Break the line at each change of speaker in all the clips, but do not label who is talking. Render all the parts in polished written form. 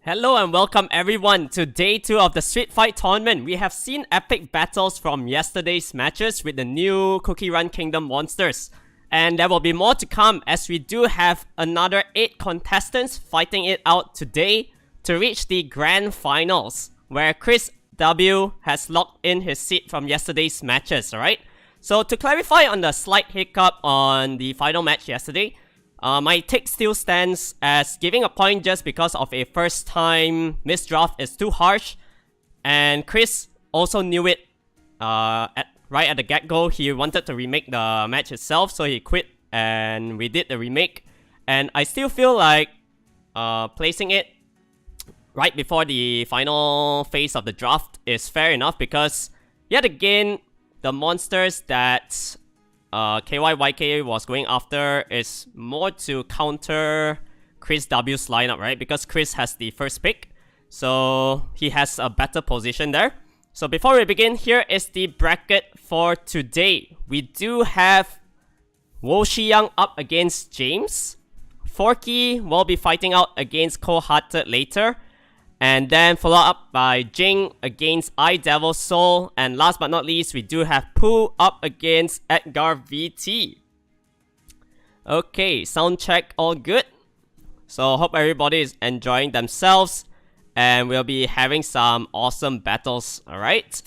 Hello and welcome everyone to day 2 of the Street Fight tournament. We have seen epic battles from yesterday's matches with the new Cookie Run Kingdom monsters. And there will be more to come as we do have another 8 contestants fighting it out today to reach the grand finals, where Chris W has locked in his seat from yesterday's matches, alright? So to clarify on the slight hiccup on the final match yesterday, my take still stands as giving a point just because of a first time misdraft is too harsh. And Chris also knew it right at the get-go. He wanted to remake the match itself, so he quit and we did the remake. And I still feel like placing it right before the final phase of the draft is fair enough because yet again, the monsters that KYYK was going after is more to counter Chris W's lineup, right? Because Chris has the first pick, so he has a better position there. So before we begin, here is the bracket for today. We do have Xiang up against James. Forkey will be fighting out against Cold-Hearted later. And then followed up by Jing against Devil Soul. And last but not least, we do have Pooh up against Edgar VT. Okay, sound check all good. So hope everybody is enjoying themselves. And we'll be having some awesome battles, alright?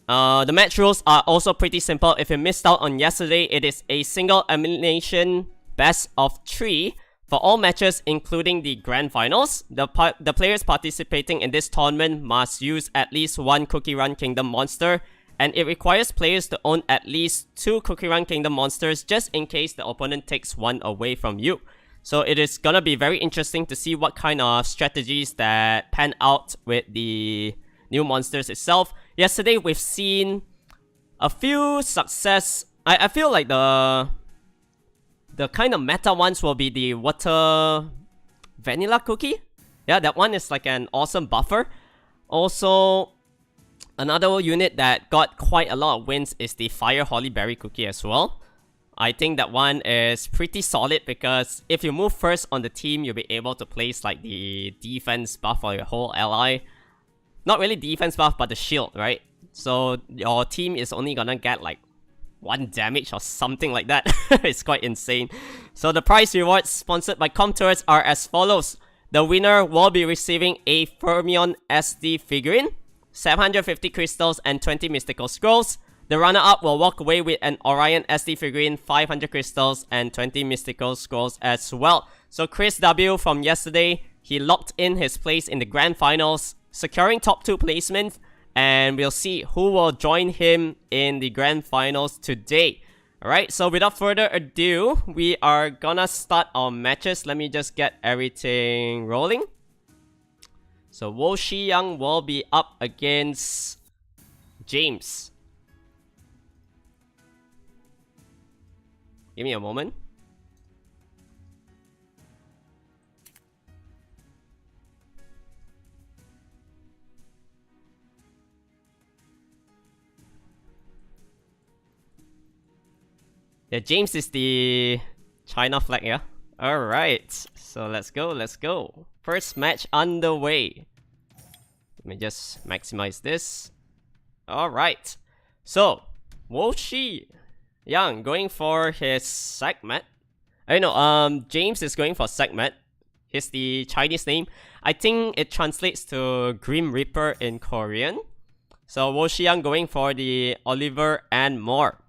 The match rules are also pretty simple. If you missed out on yesterday, it is a single elimination best of 3. For all matches, including the grand finals, the players participating in this tournament must use at least one Cookie Run Kingdom monster, and it requires players to own at least 2 Cookie Run Kingdom monsters just in case the opponent takes one away from you. So it is gonna be very interesting to see what kind of strategies that pan out with the new monsters itself. Yesterday, we've seen a few success. I feel like the kind of meta ones will be the water vanilla cookie. Yeah, that one is like an awesome buffer. Also, another unit that got quite a lot of wins is the fire holly berry cookie as well. I think that one is pretty solid because if you move first on the team, you'll be able to place like the defense buff for your whole ally. Not really defense buff, but the shield, right? So your team is only gonna get like 1 damage or something like that. It's quite insane. So the prize rewards sponsored by Comtours are as follows. The winner will be receiving a Fermion SD figurine, 750 crystals and 20 mystical scrolls. The runner-up will walk away with an Orion SD figurine, 500 crystals and 20 mystical scrolls as well. So Chris W from yesterday, he locked in his place in the grand finals, securing top 2 placement. And we'll see who will join him in the grand finals today. Alright, so without further ado, we are gonna start our matches. Let me just get everything rolling. So Xiang will be up against James. Give me a moment. Yeah, James is the China flag, yeah? Alright, so let's go. First match underway. Let me just maximize this. Alright, so Xiang going for his segment. I know, James is going for segment. He's the Chinese name. I think it translates to Grim Reaper in Korean. So Xiang going for the Oliver and more.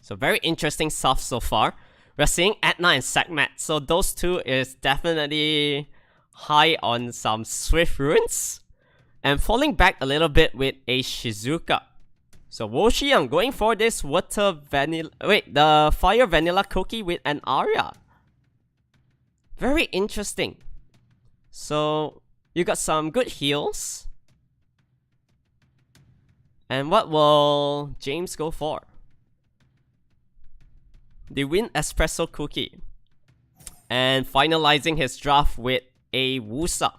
So very interesting stuff so far. We're seeing Edna and Segmet. So those two is definitely high on some Swift runes. And falling back a little bit with a Shizuka. So Xiang going for this water vanilla... Wait, the fire vanilla cookie with an Arya. Very interesting. So you got some good heals. And what will James go for? The Win Espresso Cookie. And finalizing his draft with a Wusa.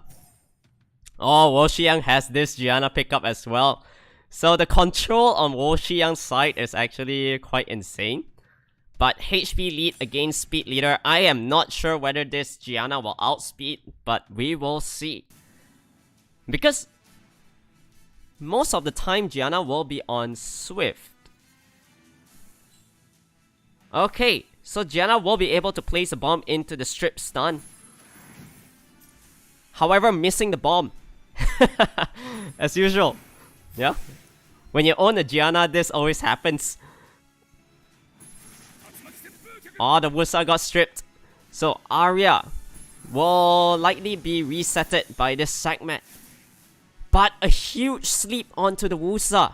Oh, Xiang has this Gianna pickup as well. So the control on Xiang's side is actually quite insane. But HP lead against speed leader, I am not sure whether this Gianna will outspeed but we will see. Because most of the time, Gianna will be on Swift. Okay, so Gianna will be able to place a bomb into the strip stun. However, missing the bomb. As usual. Yeah? When you own a Gianna, this always happens. Oh, the Wusa got stripped. So Arya will likely be resetted by this segment. But a huge sleep onto the Wusa.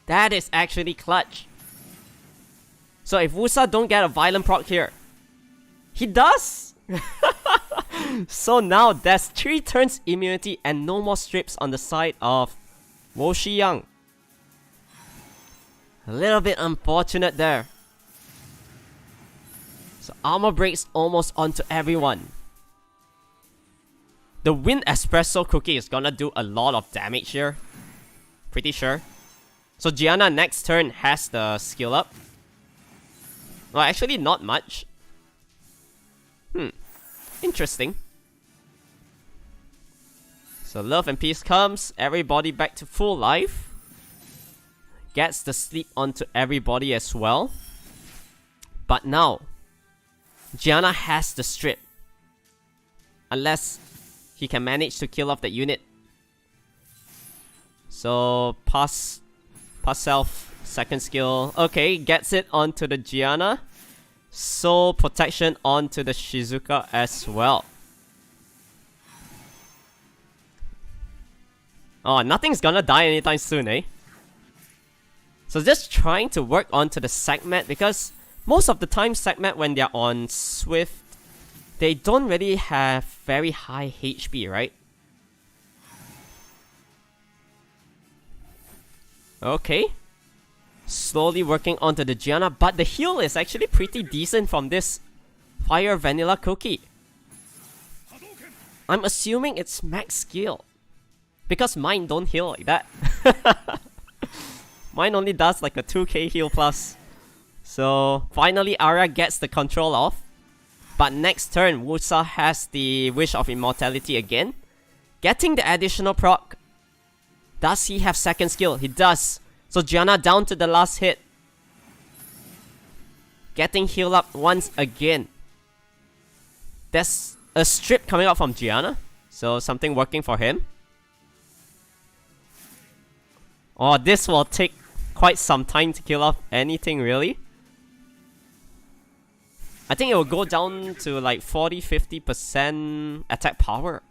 That is actually clutch. So if Wusa don't get a violent proc here, he does! So now there's 3 turns immunity and no more strips on the side of Xiang. A little bit unfortunate there. So armor breaks almost onto everyone. The Wind Espresso Cookie is gonna do a lot of damage here. Pretty sure. So Gianna next turn has the skill up. Well, actually not much. Interesting. So Love and Peace comes, everybody back to full life. Gets the sleep onto everybody as well. But now, Gianna has the strip. Unless he can manage to kill off the unit. So pass self, second skill. Okay, gets it onto the Gianna. Soul protection onto the Shizuka as well. Oh, nothing's gonna die anytime soon, eh? So just trying to work onto the segment, because most of the time segment when they're on Swift, they don't really have very high HP, right? Okay. Slowly working onto the Gianna, but the heal is actually pretty decent from this Fire Vanilla Cookie. I'm assuming it's max skill, because mine don't heal like that. Mine only does like a 2k heal plus. So finally Arya gets the control off. But next turn, Wusa has the Wish of Immortality again, getting the additional proc. Does he have second skill? He does. So Gianna down to the last hit. Getting healed up once again. There's a strip coming out from Gianna, so something working for him. Oh, this will take quite some time to kill off anything, really. I think it will go down to like 40-50% attack power.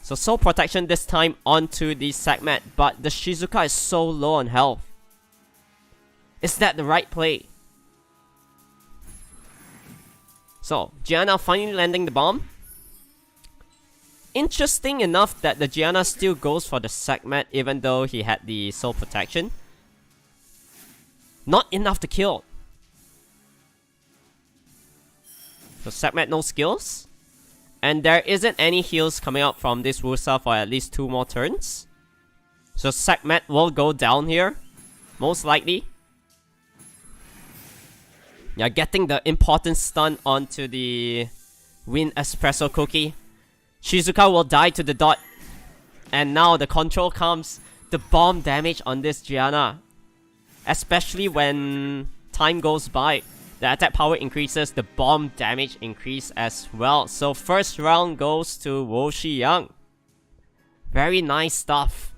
So soul protection this time onto the segment, but the Shizuka is so low on health. Is that the right play? So Gianna finally landing the bomb. Interesting enough that the Gianna still goes for the segment even though he had the soul protection. Not enough to kill. So segment no skills. And there isn't any heals coming out from this Wusa for at least 2 more turns. So segment will go down here, most likely. Yeah, getting the important stun onto the Wind Espresso Cookie. Shizuka will die to the dot. And now the control comes. The bomb damage on this Gianna. Especially when time goes by. The attack power increases, the bomb damage increase as well. So first round goes to Xiang. Very nice stuff.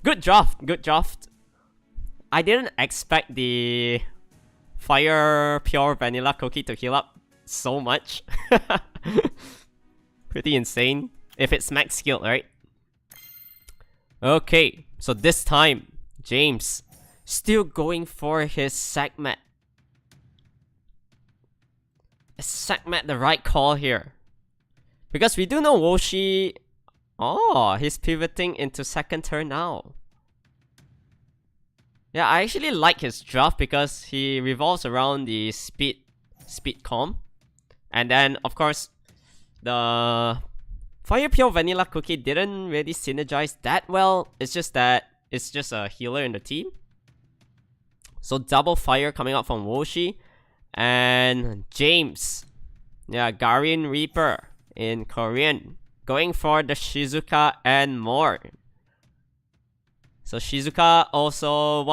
Good draft, good draft. I didn't expect the Fire Pure Vanilla Cookie to heal up so much. Pretty insane. If it's max skill, right? Okay, so this time, James still going for his segment. Is segment the right call here? Because we do know Woshi... Oh, he's pivoting into second turn now. Yeah, I actually like his draft because he revolves around the speed comp. And then, of course, the Fire Pure Vanilla Cookie didn't really synergize that well. It's just that it's just a healer in the team. So double fire coming out from Woshi. And James. Yeah, Guardian Reaper in Korean. Going for the Shizuka and more. So Shizuka also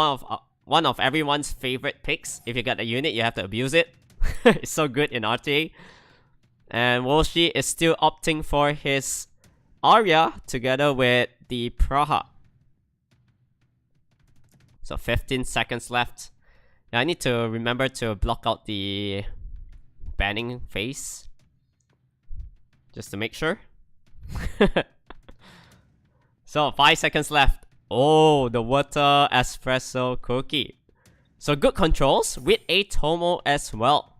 one of everyone's favorite picks. If you get a unit, you have to abuse it. It's so good in RTA. And Wolshi is still opting for his Arya together with the Praha. So 15 seconds left. Now I need to remember to block out the banning phase. Just to make sure. So 5 seconds left. Oh, the water espresso cookie. So good controls with a Tomo as well.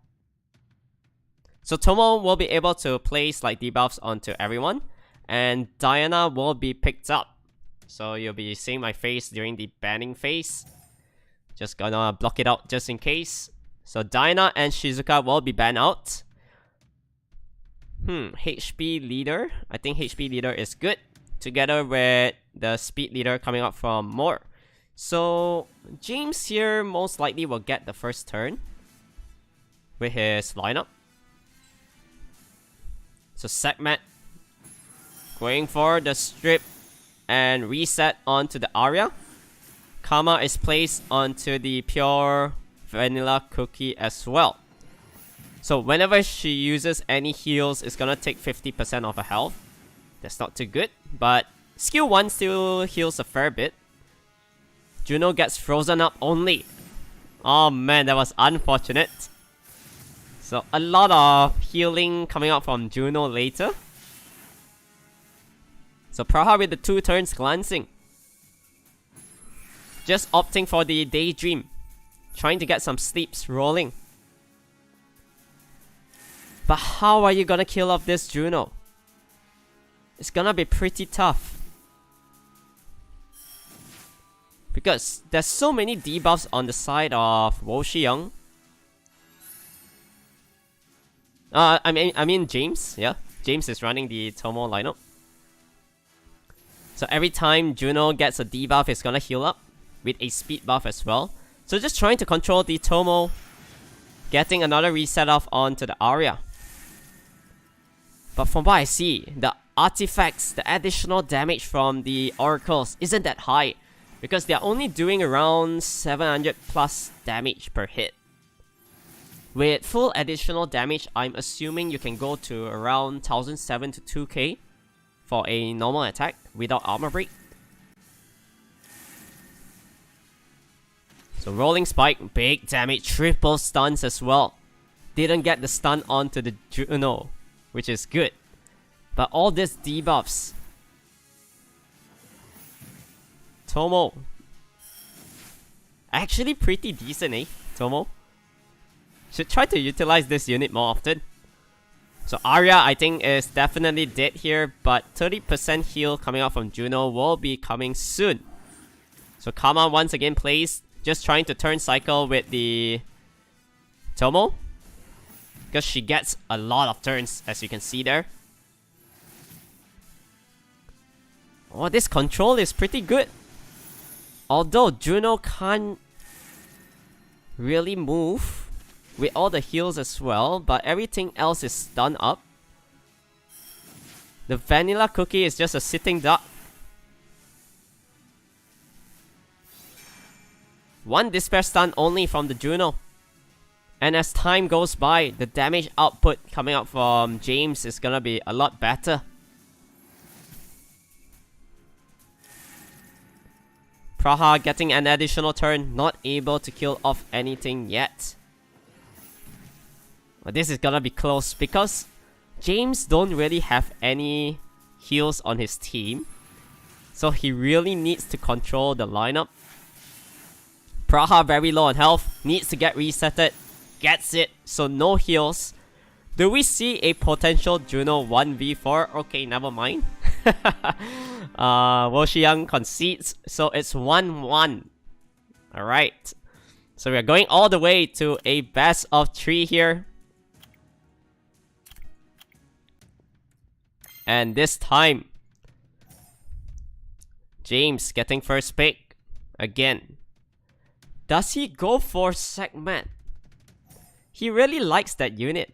So Tomo will be able to place like debuffs onto everyone, and Diana will be picked up. So you'll be seeing my face during the banning phase. Just gonna block it out just in case. So Diana and Shizuka will be banned out. HP leader. I think HP leader is good. Together with the speed leader coming up from more. So James here most likely will get the first turn with his lineup. So Segment going for the strip and reset onto the Arya. Karma is placed onto the pure vanilla cookie as well. So whenever she uses any heals, it's gonna take 50% of her health. That's not too good, but skill 1 still heals a fair bit. Juno gets frozen up only. Oh man, that was unfortunate. So a lot of healing coming out from Juno later. So Praha with the 2 turns glancing. Just opting for the daydream. Trying to get some sleeps rolling. But how are you gonna kill off this Juno? It's gonna be pretty tough. Because there's so many debuffs on the side of Xiang. I mean James, yeah. James is running the Tomo lineup. So every time Juno gets a debuff, it's gonna heal up with a speed buff as well. So just trying to control the Tomo, getting another reset off onto the Arya. But from what I see, the artifacts, the additional damage from the oracles isn't that high, because they're only doing around 700 plus damage per hit. With full additional damage, I'm assuming you can go to around 1007 to 2k for a normal attack without armor break. So rolling spike, big damage, triple stuns as well. Didn't get the stun onto the Juno, which is good. But all these debuffs. Tomo. Actually pretty decent, eh? Tomo. Should try to utilize this unit more often. So Arya, I think, is definitely dead here, but 30% heal coming out from Juno will be coming soon. So Karma once again plays, just trying to turn cycle with the Tomo, because she gets a lot of turns, as you can see there. Oh, this control is pretty good. Although Juno can't really move with all the heals as well, but everything else is stun up. The vanilla cookie is just a sitting duck. One despair stun only from the Juno. And as time goes by, the damage output coming out from James is gonna be a lot better. Praha getting an additional turn, not able to kill off anything yet. But this is gonna be close because James don't really have any heals on his team. So he really needs to control the lineup. Praha very low on health, needs to get resetted. Gets it, so no heals. Do we see a potential Juno 1v4? Okay, never mind. Xiang concedes, so it's 1-1. Alright. So we're going all the way to a best of 3 here. And this time, James getting first pick again. Does he go for Segment? He really likes that unit.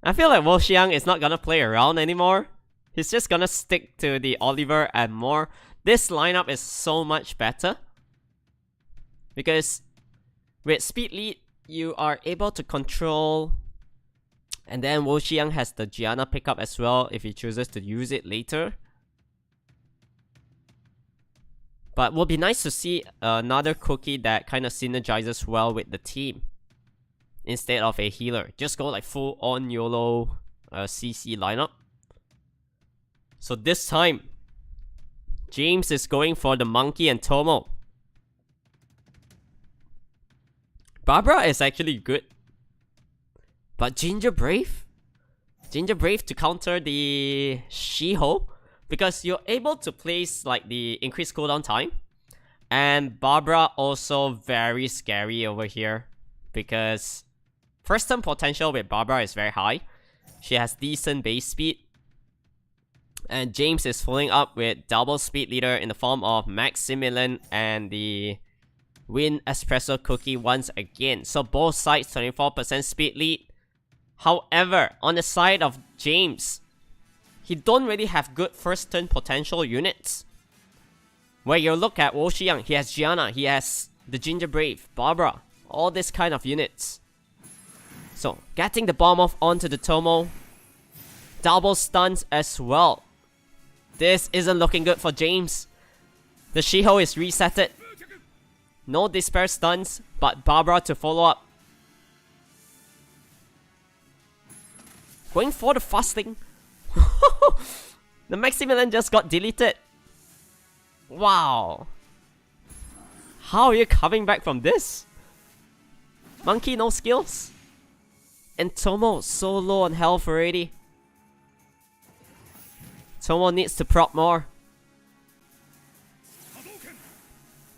I feel like Xiang is not gonna play around anymore. He's just gonna stick to the Oliver and more. This lineup is so much better. Because with speed lead, you are able to control. And then Xiang has the Gianna pickup as well if he chooses to use it later. But it would be nice to see another cookie that kind of synergizes well with the team. Instead of a healer. Just go like full on YOLO CC lineup. So this time, James is going for the monkey and Tomo. Barbara is actually good. But Ginger Brave? Ginger Brave to counter the Shiho. Because you're able to place like the increased cooldown time. And Barbara also very scary over here. Because first turn potential with Barbara is very high. She has decent base speed. And James is following up with double speed leader in the form of Maximilian and the Win Espresso Cookie once again. So both sides 24% speed lead. However, on the side of James, he don't really have good first turn potential units. Where you look at Xiang, he has Gianna, he has the Ginger Brave, Barbara, all this kind of units. So, getting the bomb off onto the Tomo. Double stuns as well. This isn't looking good for James. The Shiho is resetted. No despair stuns, but Barbara to follow up. Going for the fasting. The Maximilian just got deleted. Wow. How are you coming back from this? Monkey no skills. And Tomo so low on health already. Tomo needs to prop more.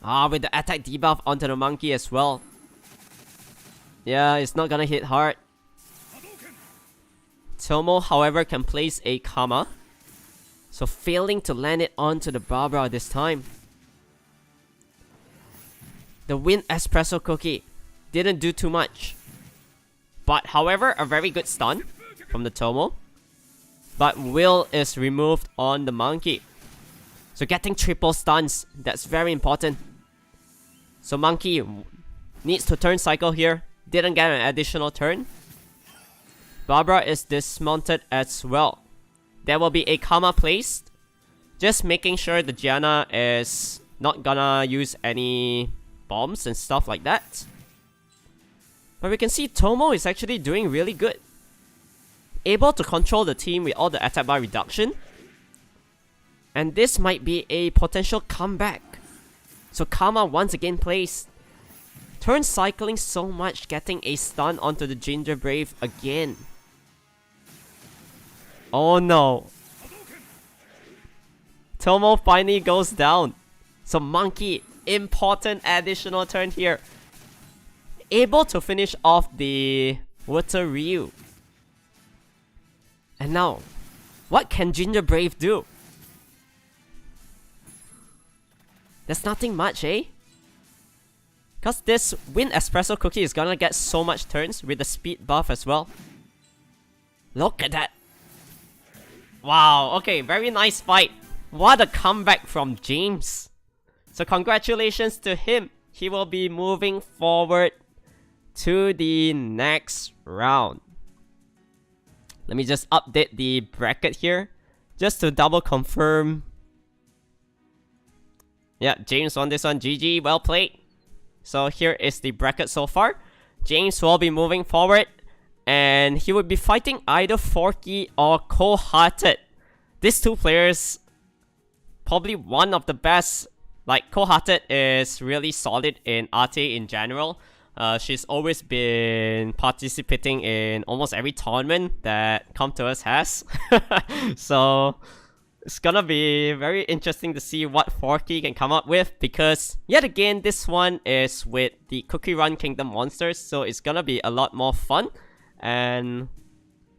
With the attack debuff onto the monkey as well. Yeah, it's not gonna hit hard. Tomo, however, can place a Kama. So failing to land it onto the Barbara this time. The Win Espresso Cookie didn't do too much. But however, a very good stun from the Tomo. But will is removed on the monkey. So getting triple stuns, that's very important. So monkey needs to turn cycle here. Didn't get an additional turn. Barbara is dismounted as well. There will be a Kama placed. Just making sure the Gianna is not gonna use any bombs and stuff like that. But we can see Tomo is actually doing really good. Able to control the team with all the attack bar reduction. And this might be a potential comeback. So Kama once again placed. Turn cycling so much, getting a stun onto the Ginger Brave again. Oh no. Tomo finally goes down. So monkey, important additional turn here. Able to finish off the Water Ryu. And now, what can Ginger Brave do? There's nothing much, eh? Because this Win Espresso Cookie is gonna get so much turns with the speed buff as well. Look at that. Wow, okay, very nice fight. What a comeback from James. So congratulations to him. He will be moving forward to the next round. Let me just update the bracket here. Just to double confirm. Yeah, James won this one. GG, well played. So here is the bracket so far. James will be moving forward. And he would be fighting either Forkey or Cold-Hearted. These two players, probably one of the best. Like, Cold-Hearted is really solid in RT in general. She's always been participating in almost every tournament that Come To Us has. So it's gonna be very interesting to see what Forkey can come up with, because yet again this one is with the Cookie Run Kingdom monsters, so it's gonna be a lot more fun. And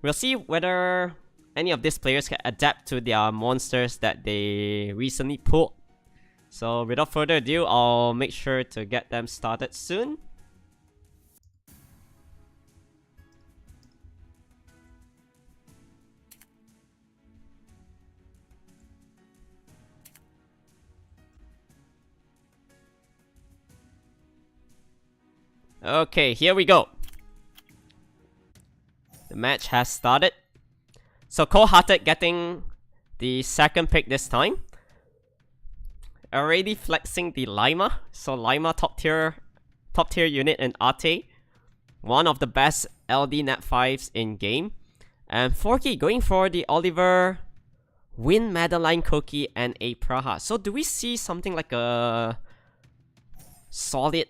we'll see whether any of these players can adapt to their monsters that they recently pulled. So without further ado, I'll make sure to get them started soon. Okay, here we go. The match has started. So Cold-Hearted getting the second pick this time. Already flexing the Lima. So Lima top tier unit in Ate. One of the best LD Net 5s in game. And Forkey going for the Oliver, Win Madeline Cookie, and a Praha. So do we see something like a solid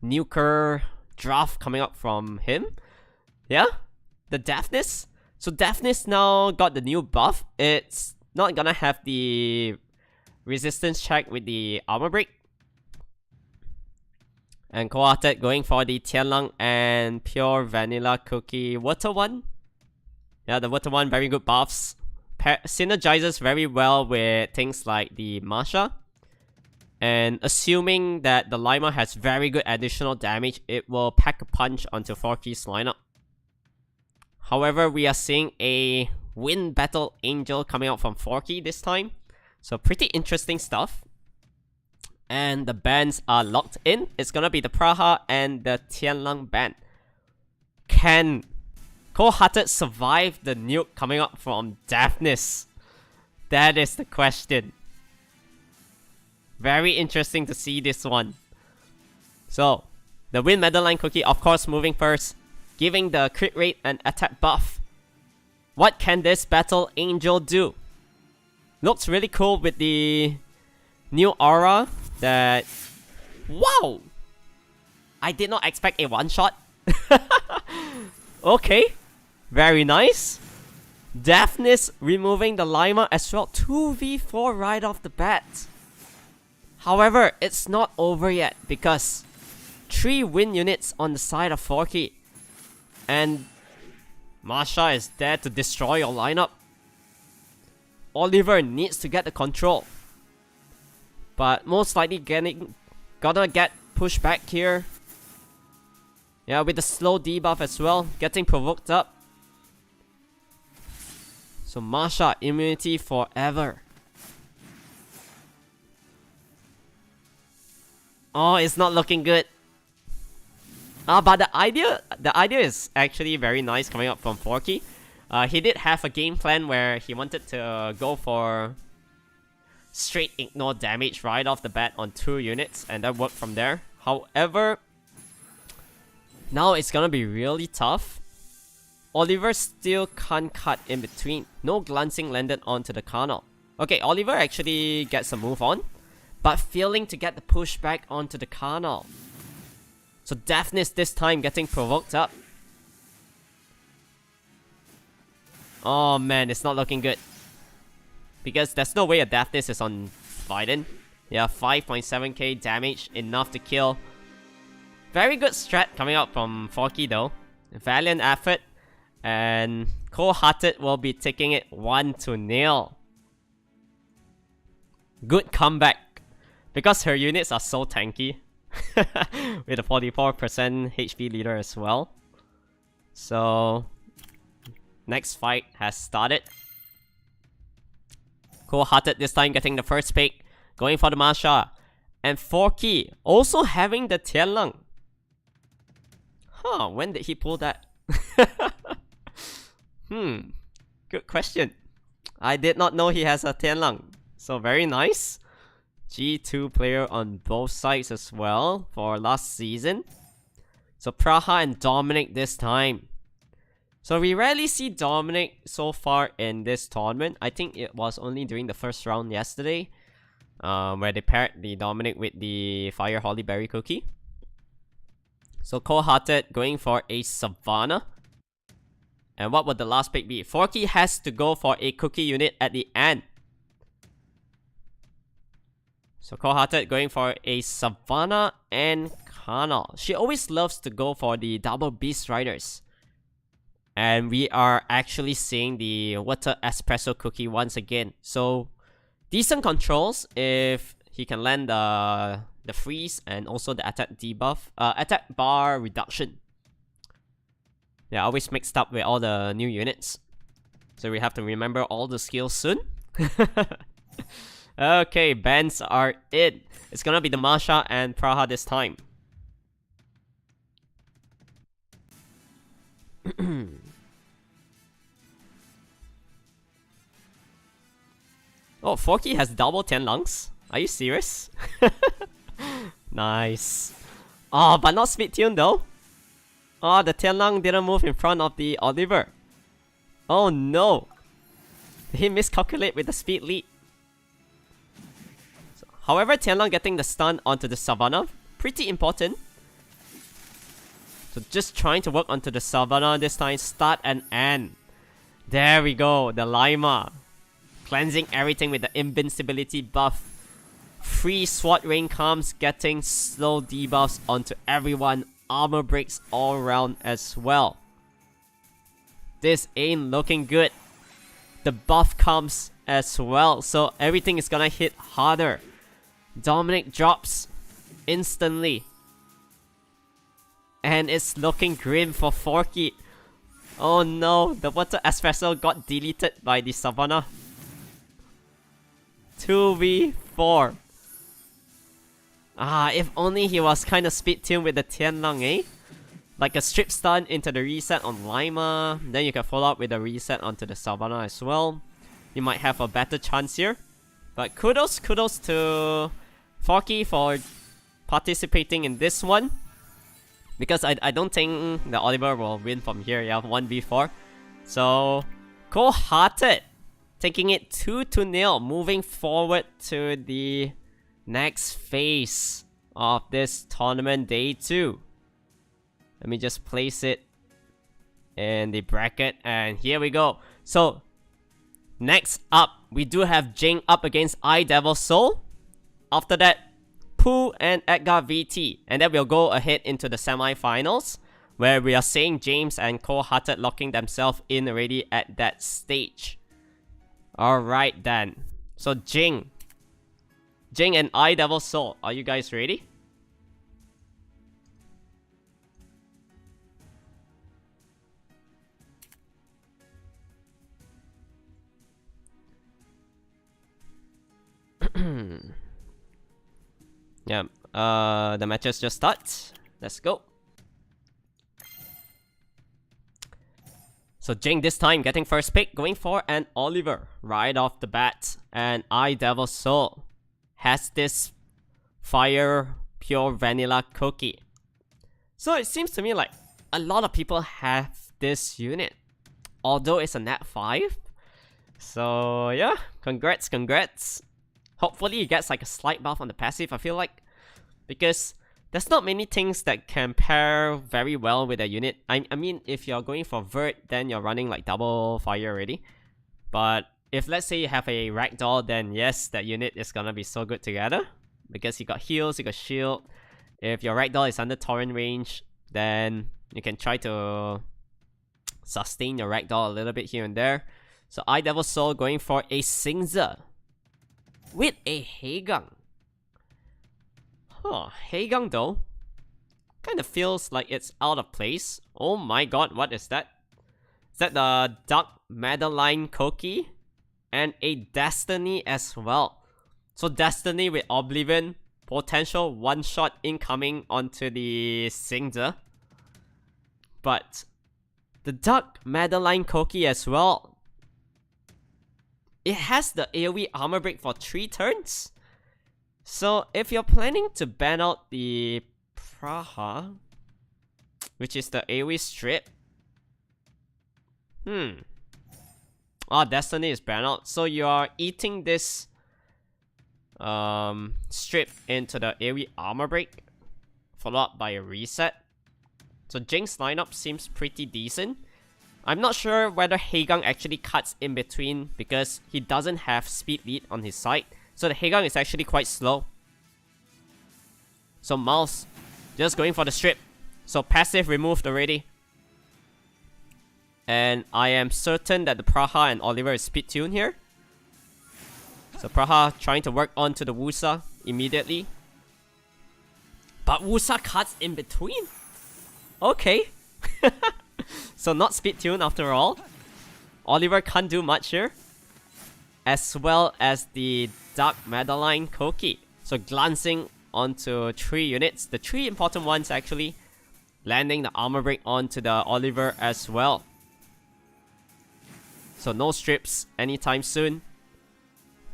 nuker draft coming up from him? Yeah? The Deafness? So Deafness now got the new buff. It's not gonna have the resistance check with the armor break. And Cold-Hearted going for the Tianlang and Pure Vanilla Cookie Water one. Yeah, the Water one, very good buffs. Synergizes very well with things like the Masha. And assuming that the Lima has very good additional damage, it will pack a punch onto Forkey's lineup. However, we are seeing a Wind Battle Angel coming out from Forkey this time. So pretty interesting stuff. And the bands are locked in. It's gonna be the Praha and the Tianlang band. Can Cold-Hearted survive the nuke coming up from Deafness? That is the question. Very interesting to see this one. So, the Wind Madeline Cookie, of course, moving first, giving the crit rate and attack buff. What can this Battle Angel do? Looks really cool with the new aura that... Wow! I did not expect a one-shot. Okay, very nice. Deafness removing the Lima as well. 2v4 right off the bat. However, it's not over yet because 3 win units on the side of Forkey. And Masha is there to destroy your lineup. Oliver needs to get the control. But most likely gonna get pushed back here. Yeah, with the slow debuff as well, getting provoked up. So Masha, immunity forever. Oh, it's not looking good. But the idea is actually very nice coming up from Forkey. He did have a game plan where he wanted to go for straight ignore damage right off the bat on 2 units, and that worked from there. However, now it's gonna be really tough. Oliver still can't cut in between. No glancing landed onto the Carnal. Okay, Oliver actually gets a move on, but failing to get the push back onto the Carnal. So Deafness this time getting provoked up. Oh man, it's not looking good. Because there's no way a Deafness is on Biden. Yeah, 5.7k damage, enough to kill. Very good strat coming out from Forkey though. Valiant effort. And Cold-Hearted will be taking it 1-0. Good comeback. Because her units are so tanky. With a 44% HP leader as well. So, next fight has started. Cold-Hearted this time getting the first pick. Going for the Masha. And Forkey also having the Tianlang. Huh, when did he pull that? Good question. I did not know he has a Tianlang. So very nice. G2 player on both sides as well for last season. So Praha and Dominic this time. So we rarely see Dominic so far in this tournament. I think it was only during the first round yesterday. Where they paired the Dominic with the Fire Holly Berry Cookie. So Cold-Hearted going for a Savannah. And what would the last pick be? Forkey has to go for a cookie unit at the end. So Cold-Hearted going for a Savannah and Carnal. She always loves to go for the double Beast Riders. And we are actually seeing the Water Espresso Cookie once again. So decent controls if he can land the freeze and also the attack debuff. Attack bar reduction. Yeah, always mixed up with all the new units. So we have to remember all the skills soon. Okay, bands are in. It's gonna be the Masha and Praha this time. Oh, Forkey has double Tianlangs? Are you serious? Nice. Oh, but not speed tune though. Oh, the Tianlang didn't move in front of the Oliver. Oh no. Did he miscalculate with the speed lead? So, however, Tianlang getting the stun onto the Savannah, pretty important. So just trying to work onto the Savannah this time, start and end. There we go, the Lima. Cleansing everything with the invincibility buff. Free sword rain comes, getting slow debuffs onto everyone. Armor breaks all around as well. This ain't looking good. The buff comes as well, so everything is gonna hit harder. Dominic drops instantly. And it's looking grim for Forkey. Oh no, the water espresso got deleted by the Savannah. 2v4. Ah, if only he was kind of speed tuned with the Tianlang, eh? Like a strip stun into the reset on Lima, then you can follow up with a reset onto the Savannah as well. You might have a better chance here. But kudos to Forkey for participating in this one. Because I don't think the Oliver will win from here. You have 1v4. So, cold-hearted. Taking it 2-0. Moving forward to the next phase of this tournament, day 2. Let me just place it in the bracket, and here we go. So, next up, we do have Jing up against Devil Soul. After that, Pooh and Edgar VT, and then we'll go ahead into the semi-finals, where we are seeing James and Cold-Hearted locking themselves in already at that stage. Alright then. So Jing and Devil Soul, are you guys ready? Yeah, the matches just start. Let's go. So Jing this time getting first pick, going for an Oliver right off the bat. And Devil Soul has this fire pure vanilla cookie. So it seems to me like a lot of people have this unit, although it's a nat 5. So yeah, congrats. Hopefully he gets like a slight buff on the passive, I feel like. Because there's not many things that can pair very well with a unit. I mean, if you're going for Vert, then you're running like double fire already. But if let's say you have a Ragdoll, then yes, that unit is gonna be so good together. Because you got heals, you got shield. If your Ragdoll is under Torrent range, then you can try to sustain your Ragdoll a little bit here and there. So Devil Soul going for a Singza with a Heigang. Huh, Heigang though kind of feels like it's out of place. Oh my god, what is that? Is that the Dark Madeline Koki? And a Destiny as well. So Destiny with Oblivion, potential one-shot incoming onto the Singza. But the Dark Madeline Koki as well. It has the AoE armor break for 3 turns. So if you're planning to ban out the Praha, which is the AoE strip. Destiny is banned out. So you are eating this strip into the AoE armor break, followed up by a reset. So Jing's lineup seems pretty decent. I'm not sure whether Heigang actually cuts in between because he doesn't have speed lead on his side. So the Heigang is actually quite slow. So Mouse just going for the strip. So passive removed already. And I am certain that the Praha and Oliver is speed tuned here. So Praha trying to work onto the Wusa immediately. But Wusa cuts in between. Okay. So not speed tuned after all. Oliver can't do much here. As well as the Dark Madeline Koki. So glancing onto 3 units. The 3 important ones actually. landing the armor break onto the Oliver as well. So no strips anytime soon.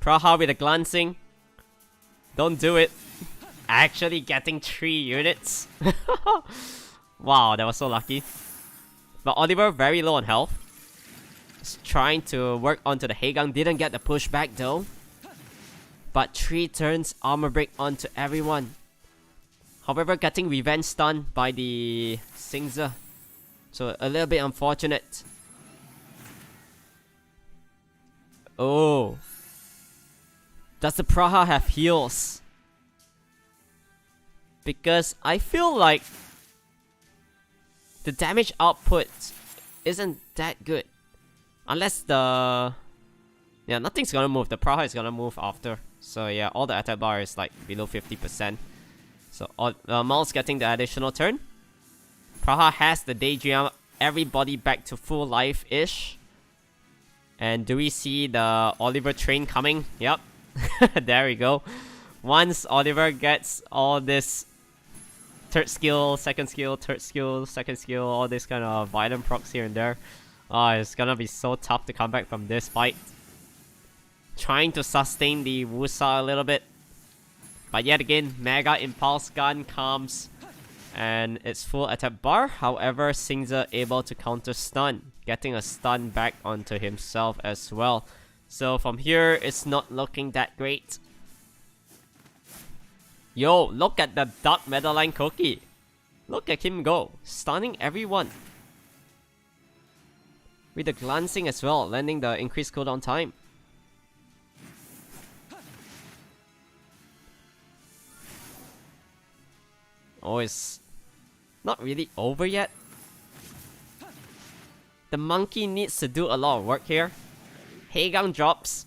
Praha with a glancing. Don't do it. Actually getting 3 units. Wow, that was so lucky. But Oliver very low on health. Just trying to work onto the Xiang. Didn't get the pushback though. But 3 turns armor break onto everyone. However, getting revenge stun by the Xingzi. So a little bit unfortunate. Oh. Does the Praha have heals? Because I feel like the damage output isn't that good. Unless the... Yeah, nothing's gonna move. The Praha is gonna move after. So yeah, all the attack bar is like below 50%. So Maul's getting the additional turn. Praha has the Daydream. Everybody back to full life-ish. And do we see the Oliver train coming? Yep. There we go. Once Oliver gets all this third skill, second skill, third skill, second skill, all this kind of violent procs here and there. It's gonna be so tough to come back from this fight. Trying to sustain the Wusa a little bit. But yet again, Mega Impulse Gun comes and it's full attack bar. However, Xingzi able to counter stun, getting a stun back onto himself as well. So from here, it's not looking that great. Yo, look at the Dark Meadowline Cookie. Look at him go, stunning everyone. With the glancing as well, landing the increased cooldown time. Oh, it's not really over yet. The monkey needs to do a lot of work here. Xiang drops.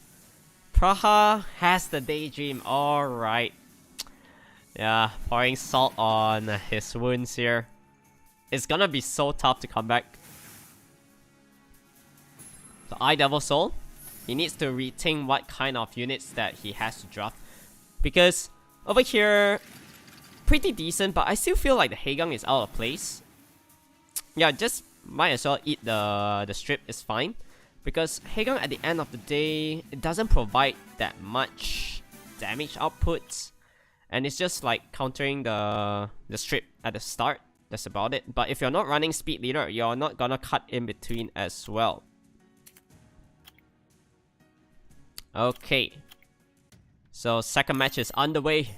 Praha has the Daydream. Alright. Yeah, pouring salt on his wounds here. It's gonna be so tough to come back. So Eye Devil Soul. He needs to rethink what kind of units that he has to drop. Because over here, pretty decent, but I still feel like the Xiang is out of place. Yeah, just might as well eat the strip, is fine. Because Xiang at the end of the day, it doesn't provide that much damage output. And it's just like countering the strip at the start. That's about it. But if you're not running Speed Leader, you're not gonna cut in between as well. Okay. So second match is underway.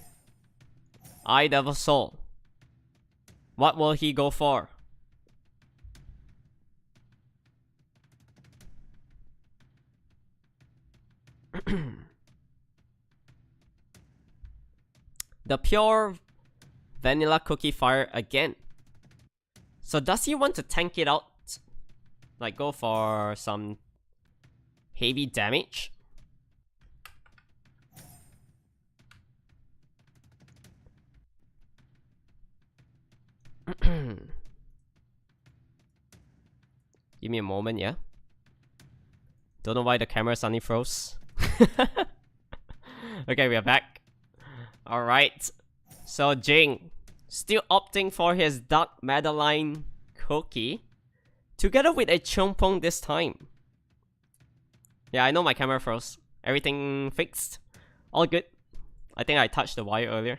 Eye Devil Soul. What will he go for? The pure vanilla cookie fire again. So does he want to tank it out? Like go for some heavy damage? Give me a moment, yeah? Don't know why the camera suddenly froze. Okay, we are back. Alright. So Jing still opting for his Dark Madeline Cookie. Together with a Chompong this time. Yeah, I know my camera froze. Everything fixed. All good. I think I touched the wire earlier.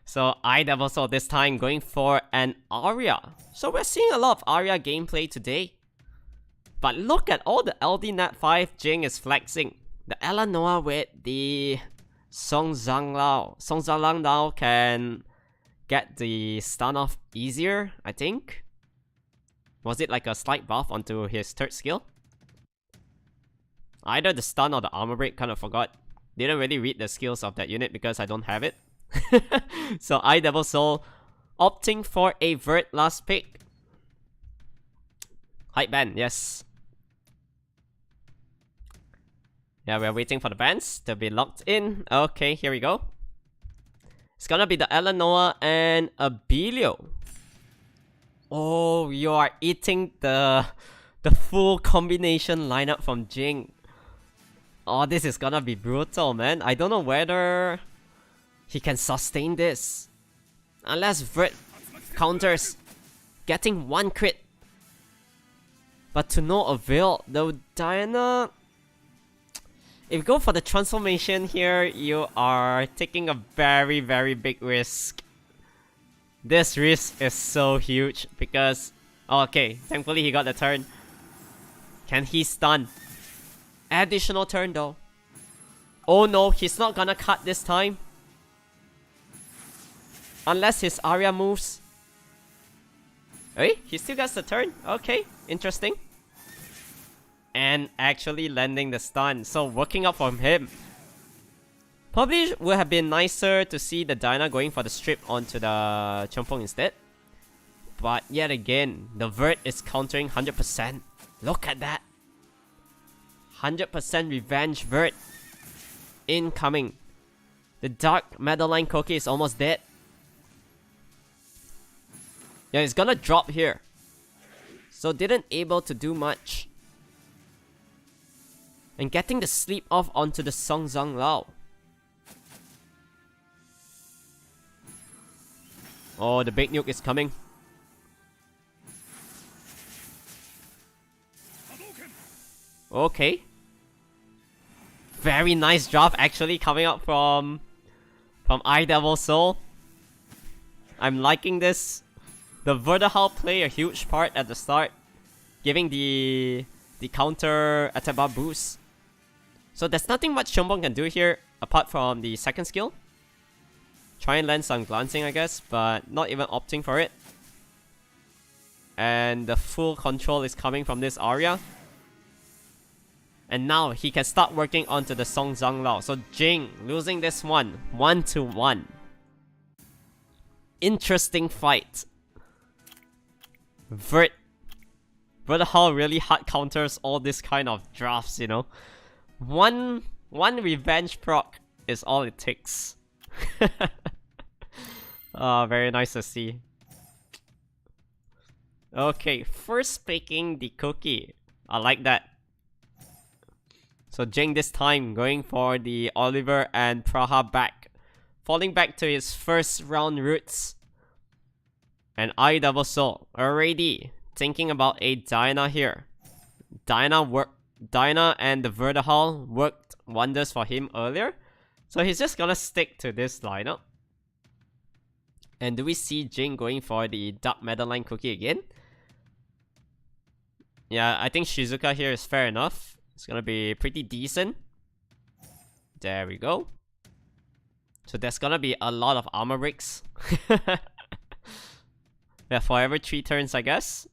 So Eye Devil Soul this time going for an Aria. So we're seeing a lot of Aria gameplay today. But look at all the LD Nat 5 Jing is flexing. The Eleanor with the Song Zhang Lao can get the stun off easier, I think. Was it like a slight buff onto his third skill? Either the stun or the armor break, kind of forgot. Didn't really read the skills of that unit because I don't have it. So Eye Devil Soul opting for a Vert last pick. Hype band, yes. Yeah, we're waiting for the bands to be locked in. Okay, here we go. It's gonna be the Eleanor and Abilio. Oh, you are eating the full combination lineup from Jing. Oh, this is gonna be brutal, man. I don't know whether he can sustain this. Unless Vert counters. Getting 1 crit. But to no avail. The Diana... If you go for the transformation here, you are taking a very, very big risk. This risk is so huge because... Oh, okay, thankfully he got the turn. Can he stun? Additional turn though. Oh no, he's not gonna cut this time. Unless his Arya moves. Hey, he still gets the turn. Okay, interesting. And actually landing the stun. So working out from him. Probably would have been nicer to see the Diana going for the strip onto the Chompong instead. But yet again, the Vert is countering 100%. Look at that. 100% revenge Vert. Incoming. The Dark Madeline Cookie is almost dead. Yeah, it's gonna drop here. So didn't able to do much. And getting the sleep off onto the Song Zhang Lao. Oh, the big nuke is coming. Okay. Very nice drop actually coming out from I Devil Soul. I'm liking this. The Vertihal play a huge part at the start, giving the counter attack bar boost. So there's nothing much Chompong can do here apart from the second skill. Try and land some glancing, I guess, but not even opting for it. And the full control is coming from this Arya. And now he can start working onto the Song Zhang Lao. So Jing losing this one 1-1. Interesting fight. Vertihal really hard counters all this kind of drafts, you know. One revenge proc is all it takes. Very nice to see. Okay, first picking the cookie. I like that. So Jing this time going for the Oliver and Praha back. Falling back to his first round roots. And I Double Soul already thinking about a Diana here. Diana and the Vertihal worked wonders for him earlier. So he's just gonna stick to this lineup. And do we see Jing going for the Dark Madeline Cookie again? Yeah, I think Shizuka here is fair enough. It's gonna be pretty decent. There we go. So there's gonna be a lot of armor breaks. Yeah, for every 3 turns, I guess.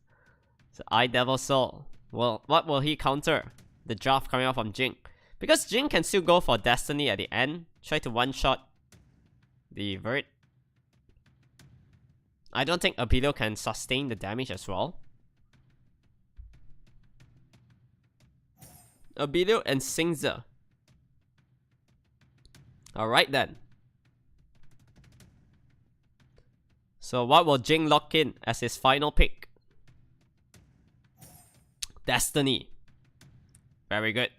So I Devil Soul. Well, what will he counter? The draft coming out from Jing. Because Jing can still go for Destiny at the end. Try to one-shot the Vert. I don't think Abilio can sustain the damage as well. Abilio and Xingzi. Alright then. So what will Jing lock in as his final pick? Destiny. Very good.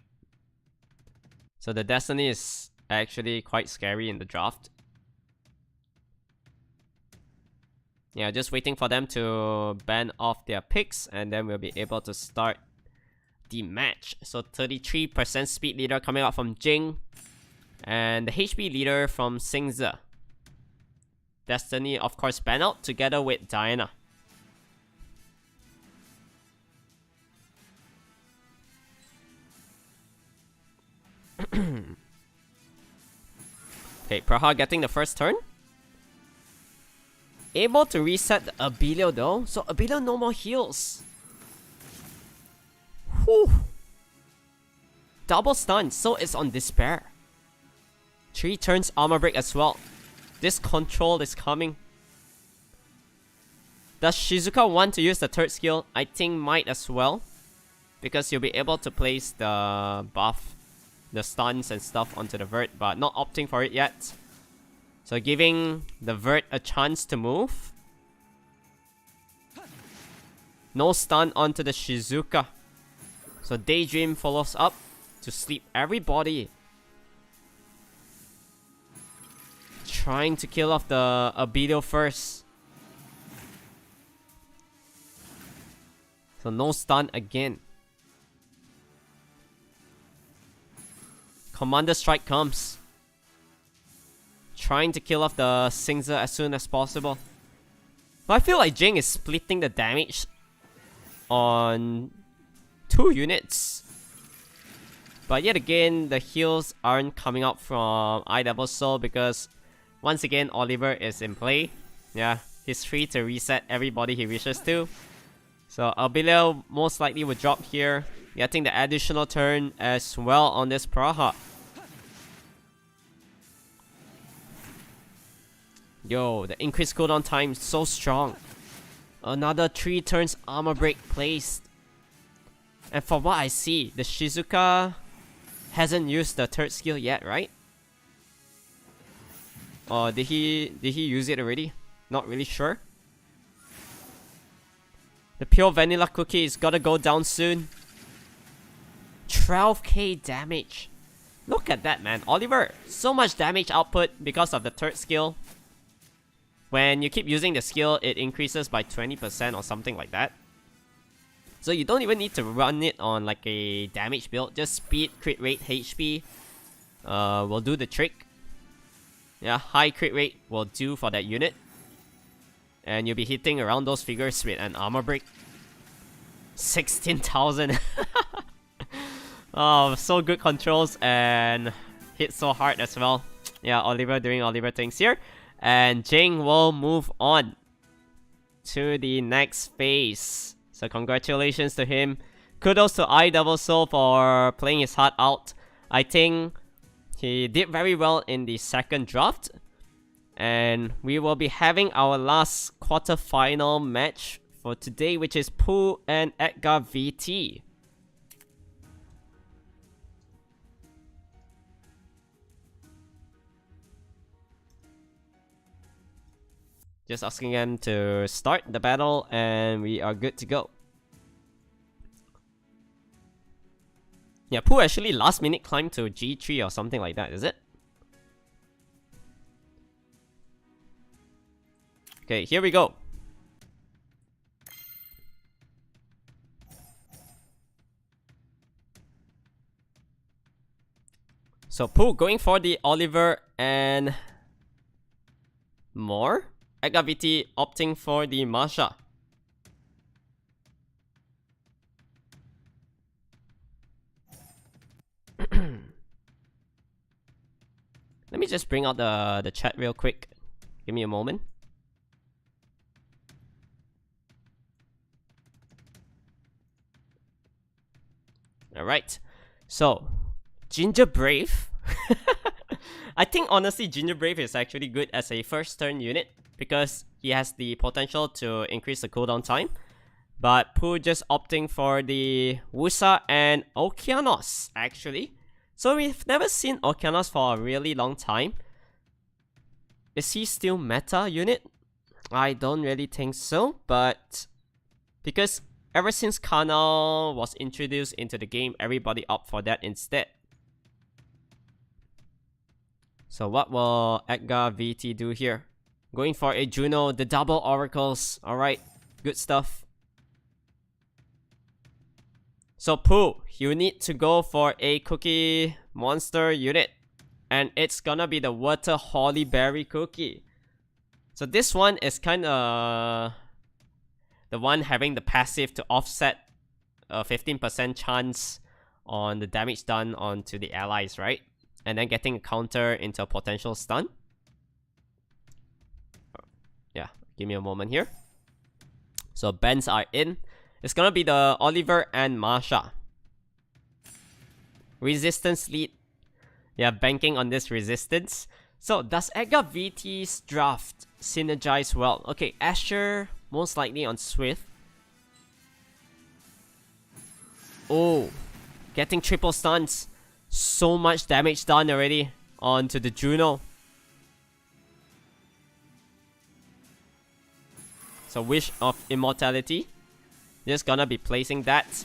So the Destiny is actually quite scary in the draft. Yeah, just waiting for them to ban off their picks and then we'll be able to start the match. So 33% speed leader coming out from Jing. And the HP leader from Xingzi. Destiny, of course, ban out together with Diana. Okay, Praha getting the first turn. Able to reset the Abilio though, so Abilio no more heals. Whew. Double stun, so it's on Despair. 3 turns armor break as well. This control is coming. Does Shizuka want to use the third skill? I think might as well. Because you'll be able to place the buff, the stuns and stuff onto the Vert, but not opting for it yet. So giving the Vert a chance to move. No stun onto the Shizuka. So Daydream follows up to sleep everybody. Trying to kill off the Abilio first. So no stun again. Commander Strike comes. Trying to kill off the Xingzi as soon as possible. But I feel like Jing is splitting the damage on 2 units. But yet again, the heals aren't coming out from Devil Soul because once again, Oliver is in play. Yeah, he's free to reset everybody he wishes to. So Albedo most likely will drop here, getting the additional turn as well on this Praha. Yo, the increased cooldown time is so strong. Another 3 turns armor break placed. And from what I see, the Shizuka hasn't used the 3rd skill yet, right? Or did he use it already? Not really sure. The pure vanilla cookie is gotta go down soon. 12k damage. Look at that, man. Oliver, so much damage output because of the 3rd skill. When you keep using the skill, it increases by 20% or something like that. So you don't even need to run it on like a damage build. Just speed, crit rate, HP will do the trick. Yeah, high crit rate will do for that unit. And you'll be hitting around those figures with an armor break. 16,000. Oh, so good controls and hit so hard as well. Yeah, Oliver doing Oliver things here. And Jing will move on to the next phase. So congratulations to him. Kudos to Devil Soul for playing his heart out. I think he did very well in the 2nd draft. And we will be having our last quarter-final match for today, which is Pooh and Edgar VT. Just asking them to start the battle and we are good to go. Yeah, Pooh actually last minute climbed to G3 or something like that, is it? Okay, here we go. So Pooh going for the Oliver and more. Edgar VT opting for the Masha. Let me just bring out the chat real quick. Give me a moment. Alright, so Ginger Brave. I think honestly Ginger Brave is actually good as a 1st turn unit because he has the potential to increase the cooldown time. But Pooh just opting for the Wusa and Okeanos actually. So we've never seen Okeanos for a really long time. Is he still meta unit? I don't really think so, but because ever since Karnal was introduced into the game, everybody opt for that instead. So what will Edgar VT do here? Going for a Juno, the double oracles. Alright, good stuff. So Pooh, you need to go for a cookie monster unit. And it's gonna be the Water Holly Berry cookie. So this one is kinda the one having the passive to offset a 15% chance on the damage done onto the allies, right? And then getting a counter into a potential stun. Yeah, give me a moment here. So bans are in. It's gonna be the Oliver and Masha. Resistance lead. Yeah, banking on this resistance. So does Edgar VT's draft synergize well? Okay, Asher most likely on Swift. Oh, getting triple stuns. So much damage done already onto the Juno. So Wish of Immortality. Just gonna be placing that.